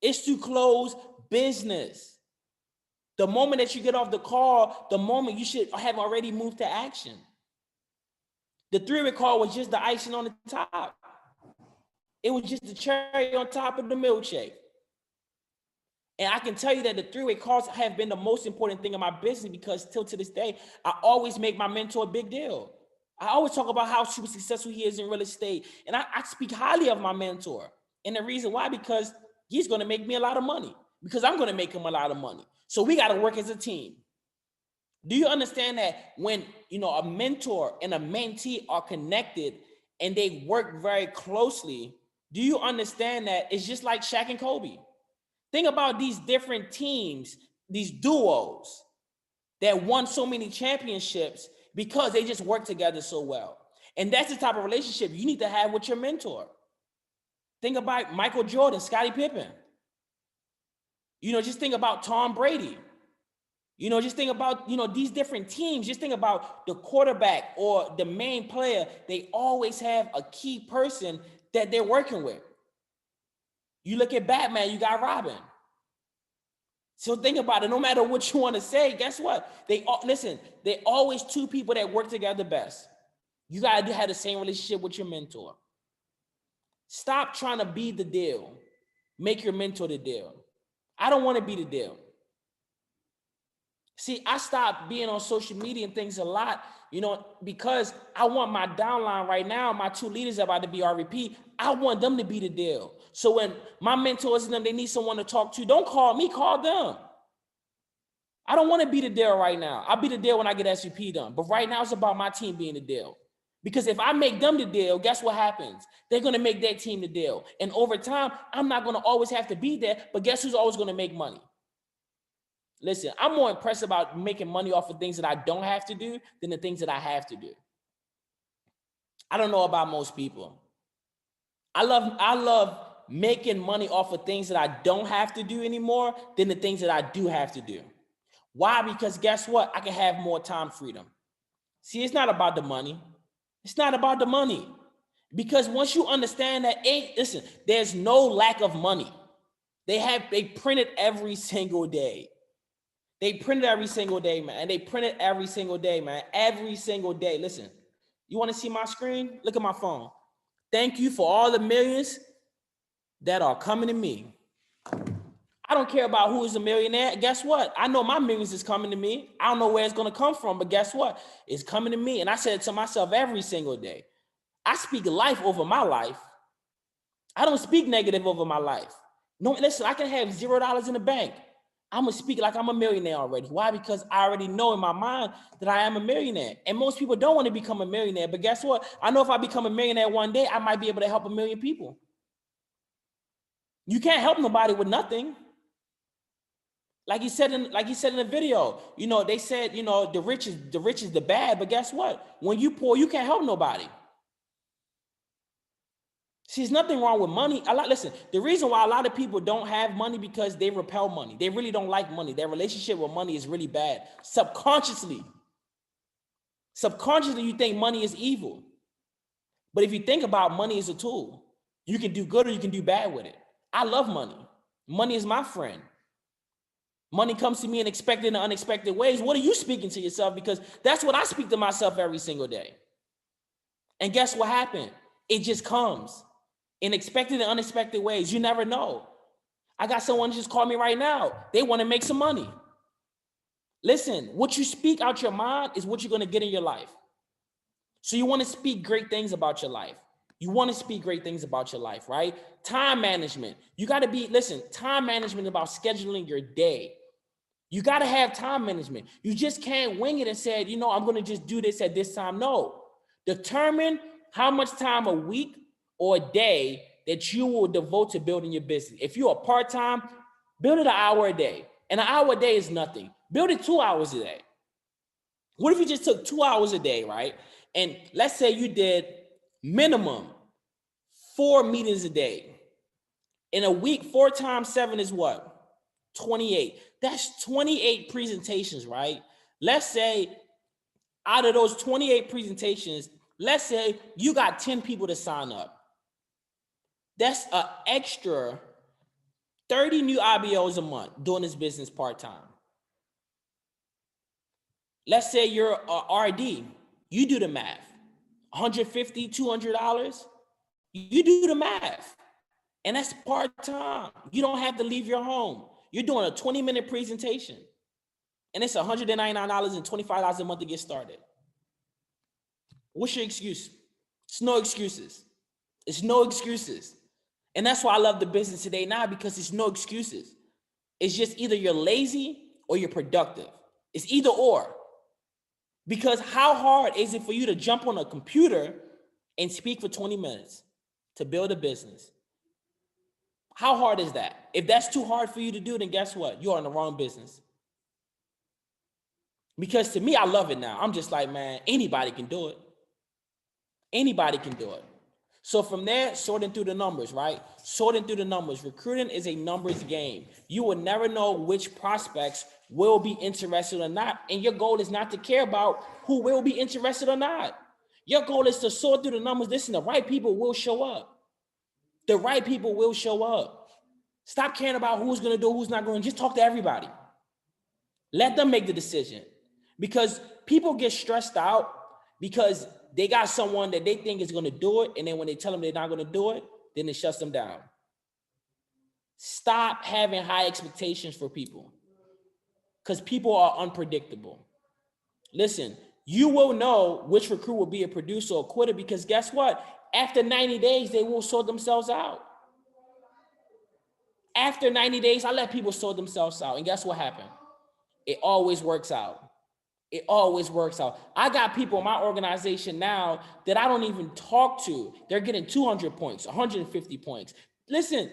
It's to close business. The moment that you get off the call, the moment you should have already moved to action. The three-way call was just the icing on the top. It was just the cherry on top of the milkshake. And I can tell you that the three-way calls have been the most important thing in my business, because till to this day, I always make my mentor a big deal. I always talk about how super successful he is in real estate. And I speak highly of my mentor. And the reason why, because he's going to make me a lot of money, because I'm going to make him a lot of money. So we got to work as a team. Do you understand that when, a mentor and a mentee are connected and they work very closely, do you understand that it's just like Shaq and Kobe? Think about these different teams, these duos that won so many championships because they just work together so well. And that's the type of relationship you need to have with your mentor. Think about Michael Jordan, Scottie Pippen. Just think about Tom Brady. Just think about, these different teams. Just think about the quarterback or the main player. They always have a key person that they're working with. You look at Batman, you got Robin. So think about it. No matter what you want to say, guess what? They always two people that work together best. You got to have the same relationship with your mentor. Stop trying to be the deal. Make your mentor the deal. I don't want to be the deal. See, I stopped being on social media and things a lot, because I want my downline right now, my two leaders about to be RVP, I want them to be the deal. So when my mentors and them, they need someone to talk to, don't call me, call them. I don't want to be the deal right now. I'll be the deal when I get SVP done. But right now it's about my team being the deal. Because if I make them the deal, guess what happens? They're going to make their team the deal. And over time, I'm not going to always have to be there, but guess who's always going to make money? Listen, I'm more impressed about making money off of things that I don't have to do than the things that I have to do. I don't know about most people. I love making money off of things that I don't have to do anymore than the things that I do have to do. Why? Because guess what? I can have more time freedom. See, it's not about the money. It's not about the money. Because once you understand that, listen, there's no lack of money. They print it every single day. They print it every single day, man. And they print it every single day, man. Every single day. Listen, you want to see my screen? Look at my phone. Thank you for all the millions that are coming to me. I don't care about who is a millionaire. Guess what? I know my millions is coming to me. I don't know where it's going to come from, but guess what? It's coming to me. And I said it to myself every single day. I speak life over my life. I don't speak negative over my life. No, listen, I can have $0 in the bank. I'm going to speak like I'm a millionaire already. Why? Because I already know in my mind that I am a millionaire. And most people don't want to become a millionaire. But guess what? I know if I become a millionaire one day, I might be able to help 1 million people. You can't help nobody with nothing. Like he said in the video, they said, the rich is the bad. But guess what? When you poor, you can't help nobody. See, there's nothing wrong with money. Listen, the reason why a lot of people don't have money because they repel money. They really don't like money. Their relationship with money is really bad. Subconsciously, you think money is evil. But if you think about money as a tool, you can do good or you can do bad with it. I love money. Money is my friend. Money comes to me in expected and unexpected ways. What are you speaking to yourself? Because that's what I speak to myself every single day. And guess what happened? It just comes. In expected and unexpected ways. You never know. I got someone just call me right now. They want to make some money. Listen, what you speak out your mind is what you're going to get in your life. So you want to speak great things about your life. You want to speak great things about your life, right? Time management. You got to time management is about scheduling your day. You got to have time management. You just can't wing it and say, I'm going to just do this at this time. No. Determine how much time a week or a day that you will devote to building your business. If you're a part-time, build it an hour a day. And an hour a day is nothing. Build it 2 hours a day. What if you just took 2 hours a day, right? And let's say you did minimum 4 meetings a day. In a week, 4 times 7 is what? 28. That's 28 presentations, right? Let's say out of those 28 presentations, let's say you got 10 people to sign up. That's an extra 30 new IBOs a month doing this business part-time. Let's say you're a RD. You do the math. $150, $200. You do the math. And that's part-time. You don't have to leave your home. You're doing a 20-minute presentation. And it's $199 and $25 a month to get started. What's your excuse? It's no excuses. It's no excuses. And that's why I love the business today now, because it's no excuses. It's just either you're lazy or you're productive. It's either or. Because how hard is it for you to jump on a computer and speak for 20 minutes to build a business? How hard is that? If that's too hard for you to do, then guess what? You're in the wrong business. Because to me, I love it now. I'm just like, man, anybody can do it. Anybody can do it. So from there, sorting through the numbers, right? Sorting through the numbers. Recruiting is a numbers game. You will never know which prospects will be interested or not. And your goal is not to care about who will be interested or not. Your goal is to sort through the numbers. Listen, the right people will show up. The right people will show up. Stop caring about who's going to do, who's not going to. Just talk to everybody. Let them make the decision. Because people get stressed out because they got someone that they think is going to do it. And then when they tell them they're not going to do it, then it shuts them down. Stop having high expectations for people, because people are unpredictable. Listen, you will know which recruit will be a producer or quitter, because guess what? After 90 days, they will sort themselves out. After 90 days, I let people sort themselves out. And guess what happened? It always works out. It always works out. I got people in my organization now that I don't even talk to. They're getting 200 points, 150 points. Listen,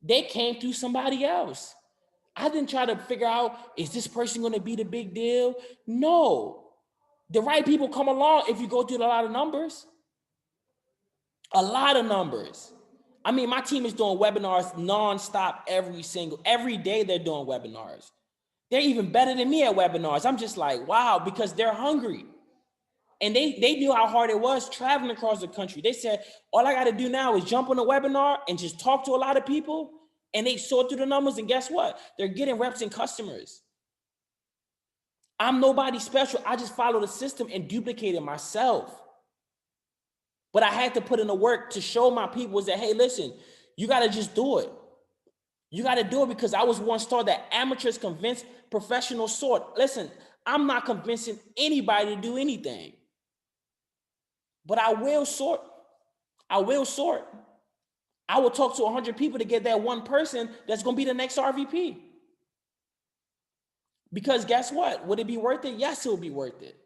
they came through somebody else. I didn't try to figure out, is this person going to be the big deal? No. The right people come along if you go through a lot of numbers. A lot of numbers. I mean, my team is doing webinars nonstop every day they're doing webinars. They're even better than me at webinars. I'm just like, wow, because they're hungry. And they knew how hard it was traveling across the country. They said, all I got to do now is jump on a webinar and just talk to a lot of people. And they sort through the numbers, and guess what? They're getting reps and customers. I'm nobody special. I just follow the system and duplicate it myself. But I had to put in the work to show my people that, hey, listen, you got to just do it. You got to do it, because I was once taught that amateurs convince professionals sort. Listen, I'm not convincing anybody to do anything. But I will sort. I will sort. I will talk to 100 people to get that one person that's going to be the next RVP. Because guess what? Would it be worth it? Yes, it will be worth it.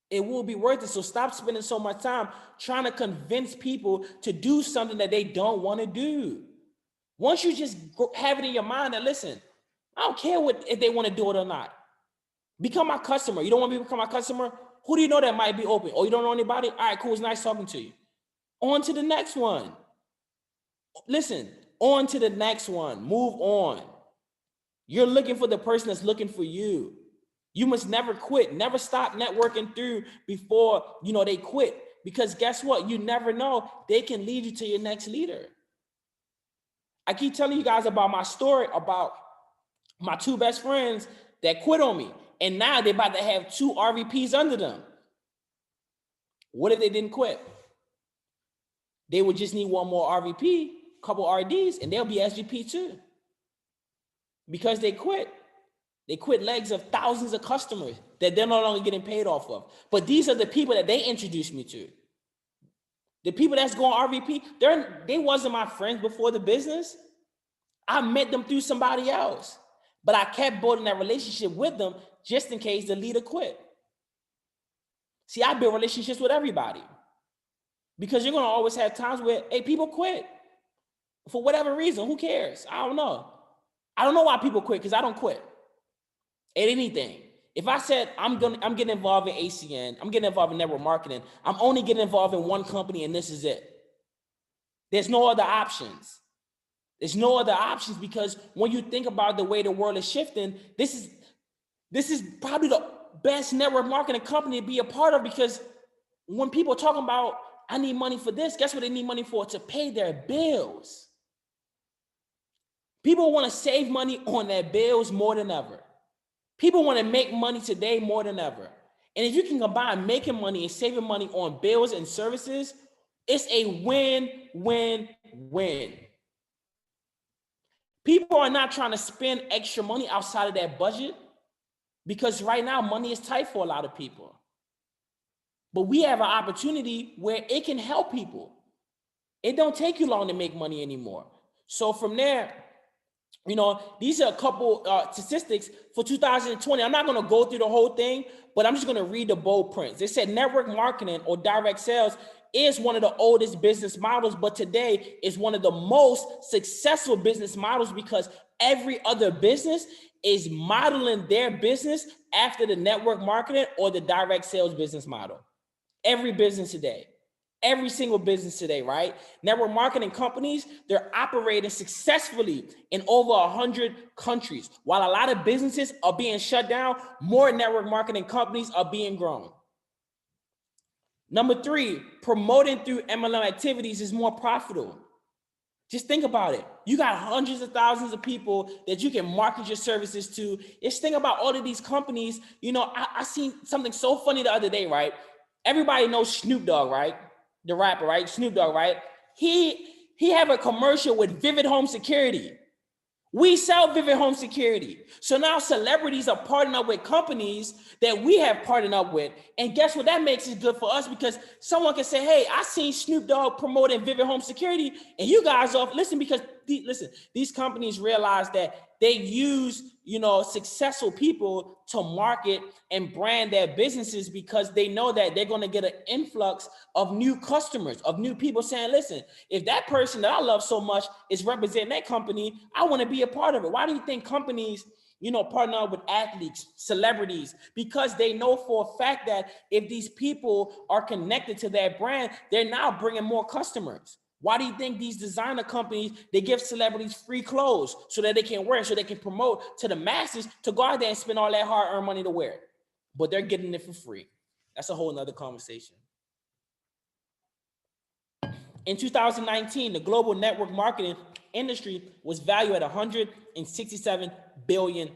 It will be worth it. So stop spending so much time trying to convince people to do something that they don't want to do. Once you just have it in your mind that, listen, I don't care if they want to do it or not. Become my customer. You don't want me to become my customer? Who do you know that might be open? Oh, you don't know anybody? All right, cool. It's nice talking to you. On to the next one. Listen, on to the next one. Move on. You're looking for the person that's looking for you. You must never quit. Never stop networking through before, they quit. Because guess what? You never know. They can lead you to your next leader. I keep telling you guys about my story about my two best friends that quit on me. And now they're about to have 2 RVPs under them. What if they didn't quit? They would just need one more RVP, couple RDs, and they'll be SVP too. Because they quit. They quit legs of thousands of customers that they're no longer getting paid off of. But these are the people that they introduced me to. The people that's going RVP, they wasn't my friends before the business. I met them through somebody else. But I kept building that relationship with them just in case the leader quit. See, I build relationships with everybody. Because you're going to always have times where, hey, people quit. For whatever reason, who cares? I don't know. I don't know why people quit, because I don't quit at anything. If I said I'm getting involved in ACN, I'm getting involved in network marketing, I'm only getting involved in one company and this is it. There's no other options. There's no other options, because when you think about the way the world is shifting, this is probably the best network marketing company to be a part of, because when people are talking about, I need money for this, guess what they need money for? To pay their bills. People want to save money on their bills more than ever. People want to make money today more than ever. And if you can combine making money and saving money on bills and services, it's a win, win, win. People are not trying to spend extra money outside of their budget because right now money is tight for a lot of people. But we have an opportunity where it can help people. It don't take you long to make money anymore. So from there, you know, these are a couple statistics for 2020. I'm not going to go through the whole thing, but I'm just going to read the bold prints. They said network marketing or direct sales is one of the oldest business models, but today is one of the most successful business models because every other business is modeling their business after the network marketing or the direct sales business model. Every business today. Every single business today, right? Network marketing companies, they're operating successfully in over 100 countries. While a lot of businesses are being shut down, more network marketing companies are being grown. Number 3, promoting through MLM activities is more profitable. Just think about it. You got hundreds of thousands of people that you can market your services to. Just think about all of these companies. You know, I seen something so funny the other day, right? Everybody knows Snoop Dogg, right? The rapper, right? Snoop Dogg, right? He have a commercial with Vivid Home Security. We sell Vivid Home Security. So now celebrities are partnering up with companies that we have partnered up with. And guess what? That makes it good for us because someone can say, hey, I seen Snoop Dogg promoting Vivid Home Security and you guys are, listen, because these companies realize that they use, you know, successful people to market and brand their businesses because they know that they're going to get an influx of new customers, of new people saying, listen, if that person that I love so much is representing that company, I want to be a part of it. Why do you think companies, you know, partner up with athletes, celebrities? Because they know for a fact that if these people are connected to their brand, they're now bringing more customers. Why do you think these designer companies, they give celebrities free clothes so that they can wear it, so they can promote to the masses to go out there and spend all that hard-earned money to wear it? But they're getting it for free. That's a whole nother conversation. In 2019, the global network marketing industry was valued at $167 billion.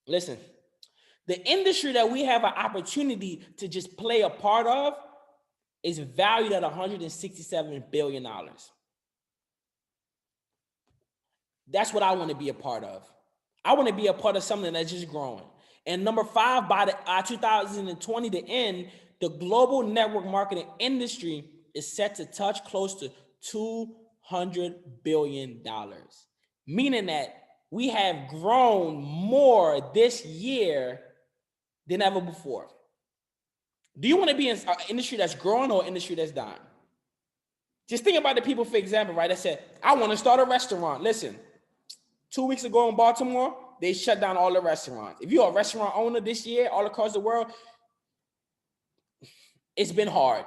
Listen, the industry that we have an opportunity to just play a part of is valued at $167 billion. That's what I want to be a part of. I want to be a part of something that's just growing. And number 5, by the 2020 to end, the global network marketing industry is set to touch close to $200 billion, meaning that we have grown more this year than ever before. Do you want to be in an industry that's growing or an industry that's dying? Just think about the people, for example, right? That said, I want to start a restaurant. Listen, 2 weeks ago in Baltimore, they shut down all the restaurants. If you're a restaurant owner this year, all across the world, it's been hard.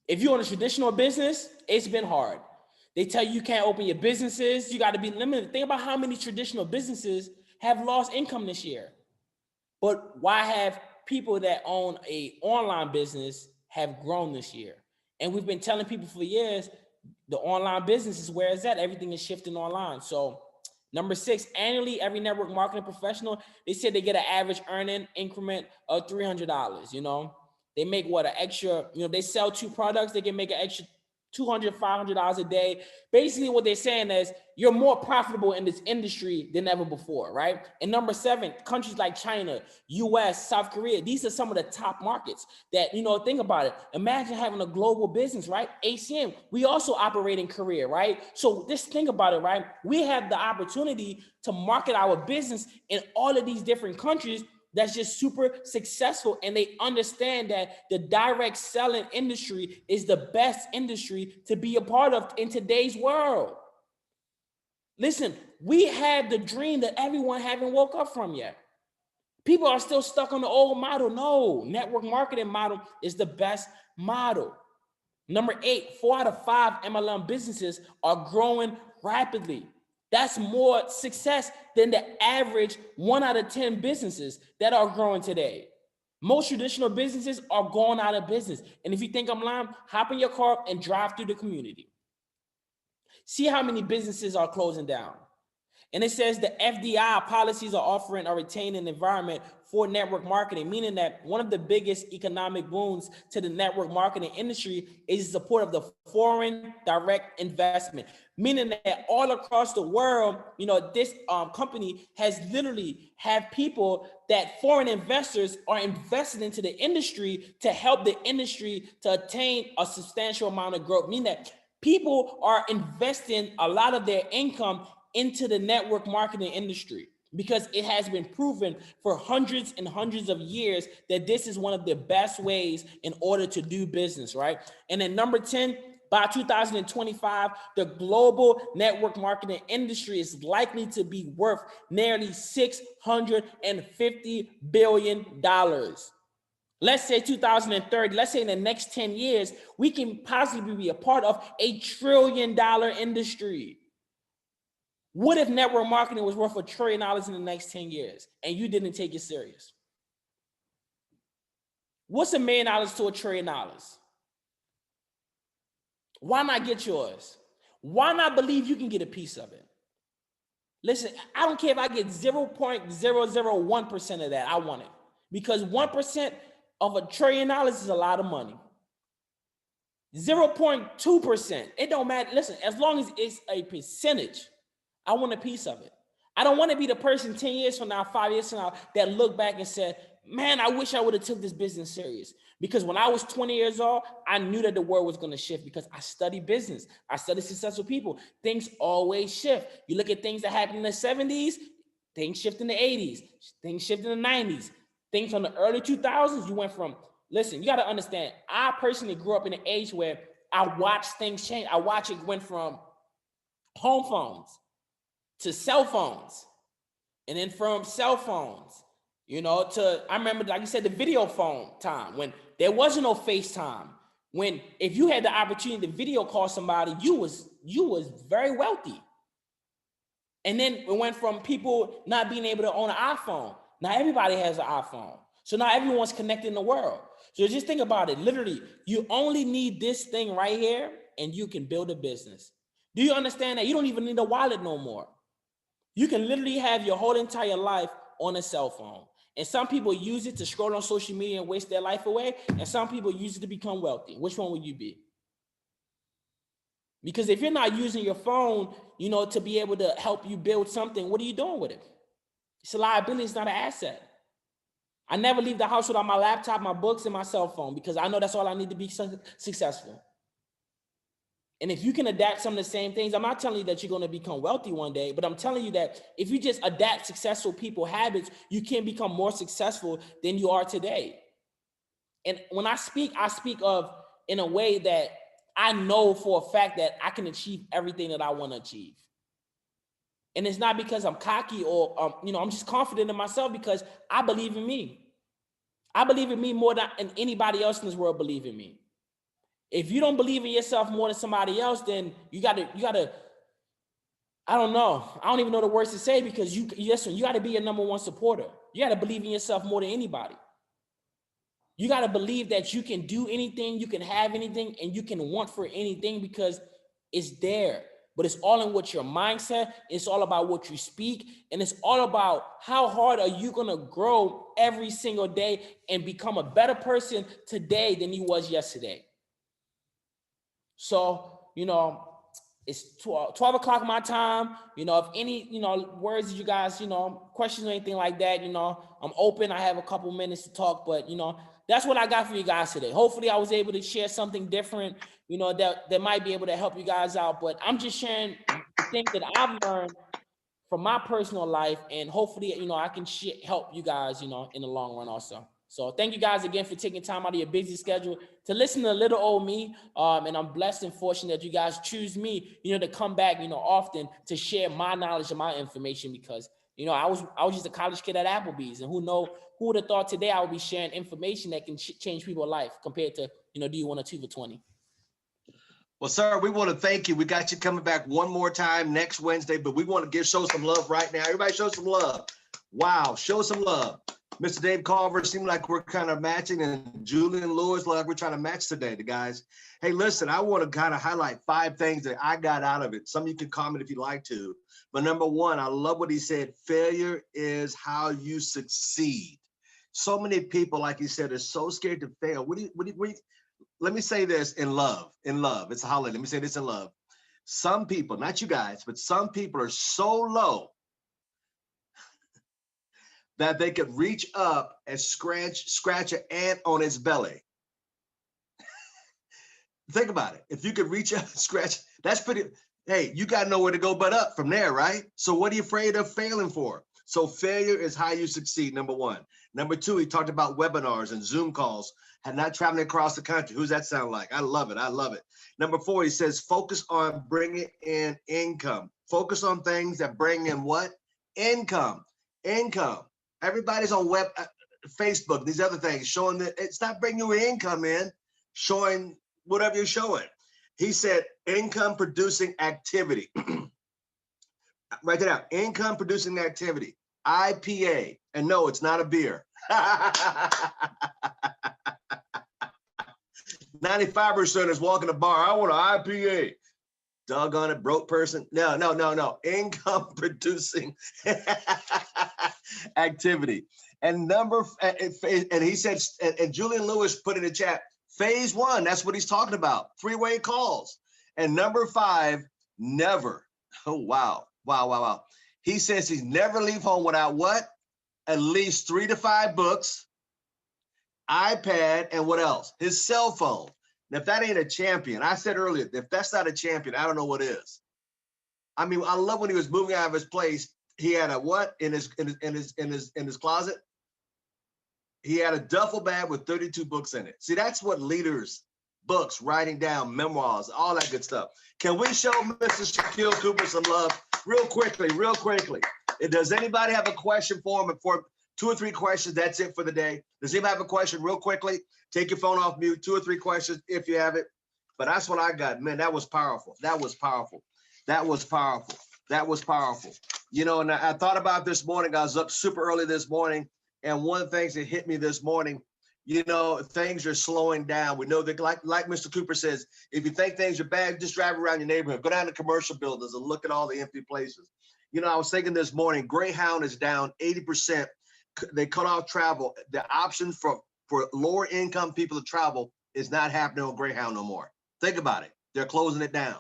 If you're in a traditional business, it's been hard. They tell you can't open your businesses. You got to be limited. Think about how many traditional businesses have lost income this year. But why have people that own an online business have grown this year? And we've been telling people for years, the online business is where it's at. Everything is shifting online. So number 6, annually, every network marketing professional, they said they get an average earning increment of $300, you know. They make what, an extra, you know, they sell 2 products, they can make an extra $200, $500 a day. Basically what they're saying is you're more profitable in this industry than ever before, right? And number 7, countries like China, US, South Korea, these are some of the top markets that, you know, think about it. Imagine having a global business, right? ACM, we also operate in Korea, right? So just think about it, right? We have the opportunity to market our business in all of these different countries that's just super successful, and they understand that the direct selling industry is the best industry to be a part of in today's world. Listen, we have the dream that everyone haven't woke up from yet. People are still stuck on the old model. No, network marketing model is the best model. Number 8, 4 out of 5 MLM businesses are growing rapidly. That's more success than the average 1 out of 10 businesses that are growing today. Most traditional businesses are going out of business. And if you think I'm lying, hop in your car and drive through the community. See how many businesses are closing down. And it says the FDI policies are offering or retaining an environment for network marketing, meaning that one of the biggest economic boons to the network marketing industry is the support of the foreign direct investment, meaning that all across the world, this company has literally have people that foreign investors are invested into the industry to help the industry to attain a substantial amount of growth, meaning that people are investing a lot of their income into the network marketing industry because it has been proven for hundreds and hundreds of years that this is one of the best ways in order to do business, right? And then number 10, by 2025, the global network marketing industry is likely to be worth nearly $650 billion. Let's say 2030, let's say in the next 10 years, we can possibly be a part of $1 trillion industry. What if network marketing was worth $1 trillion in the next 10 years and you didn't take it serious? What's $1 million to $1 trillion? Why not get yours? Why not believe you can get a piece of it? Listen, I don't care if I get 0.001% of that. I want it because 1% of $1 trillion is a lot of money. 0.2%, it don't matter. Listen, as long as it's a percentage, I want a piece of it. I don't want to be the person 10 years from now, 5 years from now, that look back and said, man, I wish I would have took this business serious. Because when I was 20 years old, I knew that the world was going to shift because I studied business. I studied successful people. Things always shift. You look at things that happened in the 70s, things shift in the 80s, things shift in the 90s. Things from the early 2000s, you went from, listen, you got to understand, I personally grew up in an age where I watched things change. I watched it went from home phones to cell phones, and then from cell phones, to, I remember, like you said, the video phone time when there wasn't no FaceTime. When if you had the opportunity to video call somebody, you was very wealthy. And then it went from people not being able to own an iPhone. Now everybody has an iPhone. So now everyone's connected in the world. So just think about it. Literally, you only need this thing right here and you can build a business. Do you understand that? You don't even need a wallet no more. You can literally have your whole entire life on a cell phone. And some people use it to scroll on social media and waste their life away. And some people use it to become wealthy. Which one would you be? Because if you're not using your phone, to be able to help you build something, what are you doing with it? It's a liability, it's not an asset. I never leave the house without my laptop, my books, and my cell phone because I know that's all I need to be successful. And if you can adapt some of the same things, I'm not telling you that you're going to become wealthy one day, but I'm telling you that if you just adapt successful people habits, you can become more successful than you are today. And when I speak of in a way that I know for a fact that I can achieve everything that I want to achieve. And it's not because I'm cocky or, I'm just confident in myself because I believe in me. I believe in me more than anybody else in this world believe in me. If you don't believe in yourself more than somebody else, then you gotta, I don't know. I don't even know the words to say because you gotta be your number one supporter. You gotta believe in yourself more than anybody. You gotta believe that you can do anything, you can have anything, and you can want for anything because it's there. But it's all in what your mindset, it's all about what you speak, and it's all about how hard are you gonna grow every single day and become a better person today than you was yesterday. So, it's 12 o'clock my time. If any, words you guys, questions or anything like that, I'm open. I have a couple minutes to talk, but, that's what I got for you guys today. Hopefully I was able to share something different, that might be able to help you guys out. But I'm just sharing things that I've learned from my personal life. And hopefully, I can help you guys, in the long run also. So thank you guys again for taking time out of your busy schedule to listen to little old me. And I'm blessed and fortunate that you guys choose me, to come back, often to share my knowledge and my information because, I was just a college kid at Applebee's, and who would have thought today I would be sharing information that can change people's life compared to, do you want a 2 for 20? Well, sir, we want to thank you. We got you coming back one more time next Wednesday, but we want to show some love right now. Everybody show some love. Wow, show some love. Mr. Dave Carver, seemed like we're kind of matching, and Julian Lewis, like we're trying to match today, the guys. Hey, listen, I want to kind of highlight 5 things that I got out of it. Some of you can comment if you'd like to. But number 1, I love what he said. Failure is how you succeed. So many people, like he said, are so scared to fail. Let me say this in love. It's a holiday. Let me say this in love. Some people, not you guys, but some people are so low that they could reach up and scratch an ant on its belly. Think about it. If you could reach up and scratch, that's pretty, hey, you got nowhere to go but up from there, right? So what are you afraid of failing for? So failure is how you succeed, number 1. Number 2, he talked about webinars and Zoom calls and not traveling across the country. Who's that sound like? I love it. I love it. Number 4, he says, focus on bringing in income. Focus on things that bring in what? Income. Everybody's on Facebook, these other things, showing that it's not bringing you income in, showing whatever you're showing. He said income producing activity. Write that out. Income producing activity. IPA. And no, it's not a beer. 95% is walking the bar. I want an IPA. Doggone it, broke person. No. Income producing activity. And he said, and Julian Lewis put in the chat, phase 1, that's what he's talking about. 3-way calls. And number 5, never. Oh, wow. He says he's never leave home without what? At least 3 to 5 books, iPad, and what else? His cell phone. And if that ain't a champion, I said earlier, if that's not a champion, I don't know what is. I mean, I love when he was moving out of his place. He had a what in his closet? He had a duffel bag with 32 books in it. See, that's what leaders, books, writing down, memoirs, all that good stuff. Can we show Mr. Shakeel Cooper some love real quickly? Does anybody have a question for him? For 2 or 3 questions, that's it for the day. Does anybody have a question real quickly? Take your phone off mute, 2 or 3 questions if you have it. But that's what I got. Man, that was powerful. You know, and I thought about this morning. I was up super early this morning. And one of the things that hit me this morning, you know, things are slowing down. We know that, like Mr. Cooper says, if you think things are bad, just drive around your neighborhood. Go down to commercial buildings and look at all the empty places. You know, I was thinking this morning, Greyhound is down 80%. They cut off travel. The option for lower income people to travel is not happening on Greyhound no more. Think about it. They're closing it down.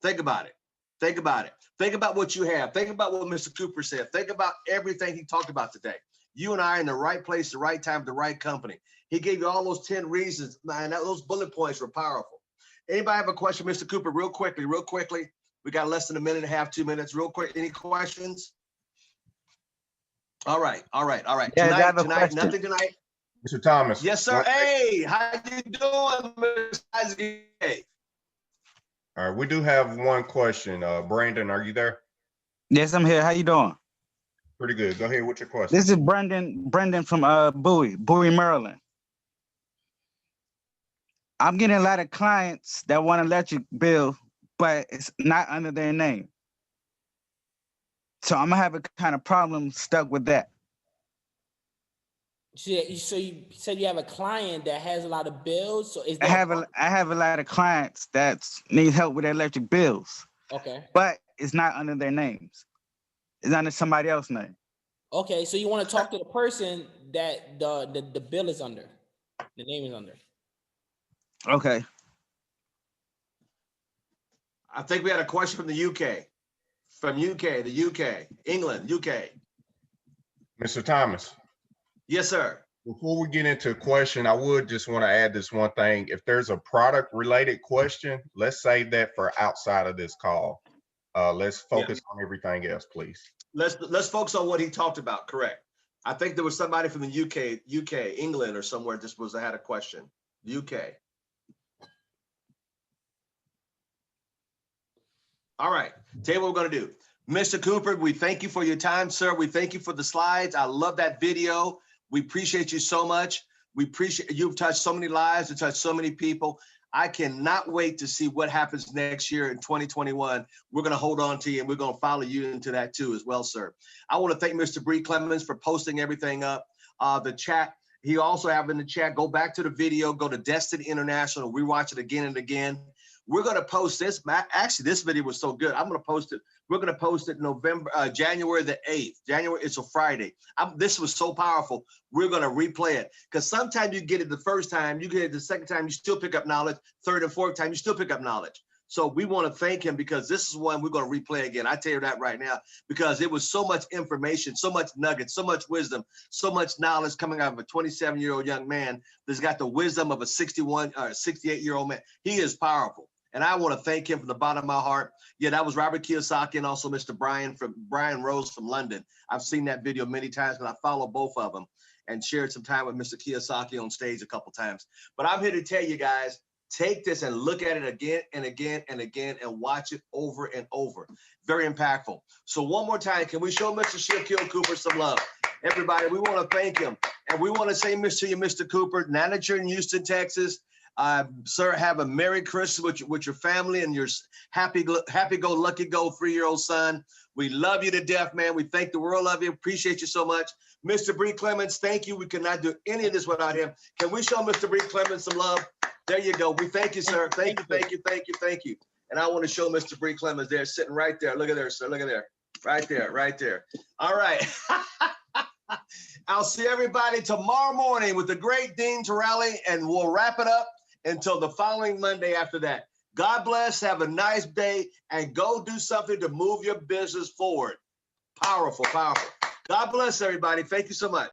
Think about it. Think about what you have. Think about what Mr. Cooper said. Think about everything he talked about today. You and I are in the right place, the right time, the right company. He gave you all those 10 reasons, man. Those bullet points were powerful. Anybody have a question, Mr. Cooper, real quickly? We got less than a minute and a half, 2 minutes, real quick. Any questions? All right. Yeah, tonight, nothing tonight. Mr. Thomas. Yes, sir. Hey, how you doing, Mr. Isaac? All right, we do have one question. Brandon, are you there? Yes, I'm here. How you doing? Pretty good. Go ahead with your question. This is Brendan from Bowie, Maryland. I'm getting a lot of clients that want an electric bill, but it's not under their name. So I'm gonna have a kind of problem stuck with that. So you said you have a client that has a lot of bills. So I have a lot of clients that need help with their electric bills. Okay. But it's not under their names. It's under somebody else's name. Okay, so you want to talk to the person that the bill is under, the name is under. Okay. I think we had a question from the UK. England, UK. Mr. Thomas. Yes, sir. Before we get into a question, I would just want to add this one thing. If there's a product related question, let's save that for outside of this call. Let's focus on everything else, please. Let's focus on what he talked about. Correct. I think there was somebody from the UK, England or somewhere had a question. UK. All right. Tell you what we're going to do. Mr. Cooper, we thank you for your time, sir. We thank you for the slides. I love that video. We appreciate you so much. We appreciate you've touched so many lives and touched so many people. I cannot wait to see what happens next year in 2021. We're going to hold on to you and we're going to follow you into that too as well, sir. I want to thank Mr. Bree Clemens for posting everything up. the chat. He also have in the chat, go back to the video, go to Destiny International, rewatch it again and again. We're going to post this. Actually, this video was so good. I'm going to post it. We're going to post it January the 8th. January, it's a Friday. This was so powerful. We're going to replay it because sometimes you get it the first time, you get it the second time, you still pick up knowledge. Third and fourth time, you still pick up knowledge. So we want to thank him because this is one we're going to replay again. I tell you that right now, because it was so much information, so much nuggets, so much wisdom, so much knowledge coming out of a 27-year-old young man that's got the wisdom of a 68-year-old man. He is powerful. And I want to thank him from the bottom of my heart. Yeah, that was Robert Kiyosaki and also Mr. Brian Rose from London. I've seen that video many times and I follow both of them and shared some time with Mr. Kiyosaki on stage a couple times. But I'm here to tell you guys, take this and look at it again and again and again and watch it over and over. Very impactful. So one more time, can we show Mr. Shakeel Cooper some love? Everybody, we want to thank him. And we want to say, Mr. Cooper, now that you're in Houston, Texas, sir, have a Merry Christmas with your family and your happy-go-lucky 3-year-old son. We love you to death, man. We thank the world of you. Appreciate you so much. Mr. Bree Clemens, thank you. We could not do any of this without him. Can we show Mr. Bree Clemens some love? There you go. We thank you, sir. Thank you. And I want to show Mr. Bree Clemens there, sitting right there. Look at there, sir. Look at there. Right there. All right. I'll see everybody tomorrow morning with the great Dean Torelli, and we'll wrap it up until the following Monday after that. God bless. Have a nice day and go do something to move your business forward. Powerful. God bless everybody. Thank you so much.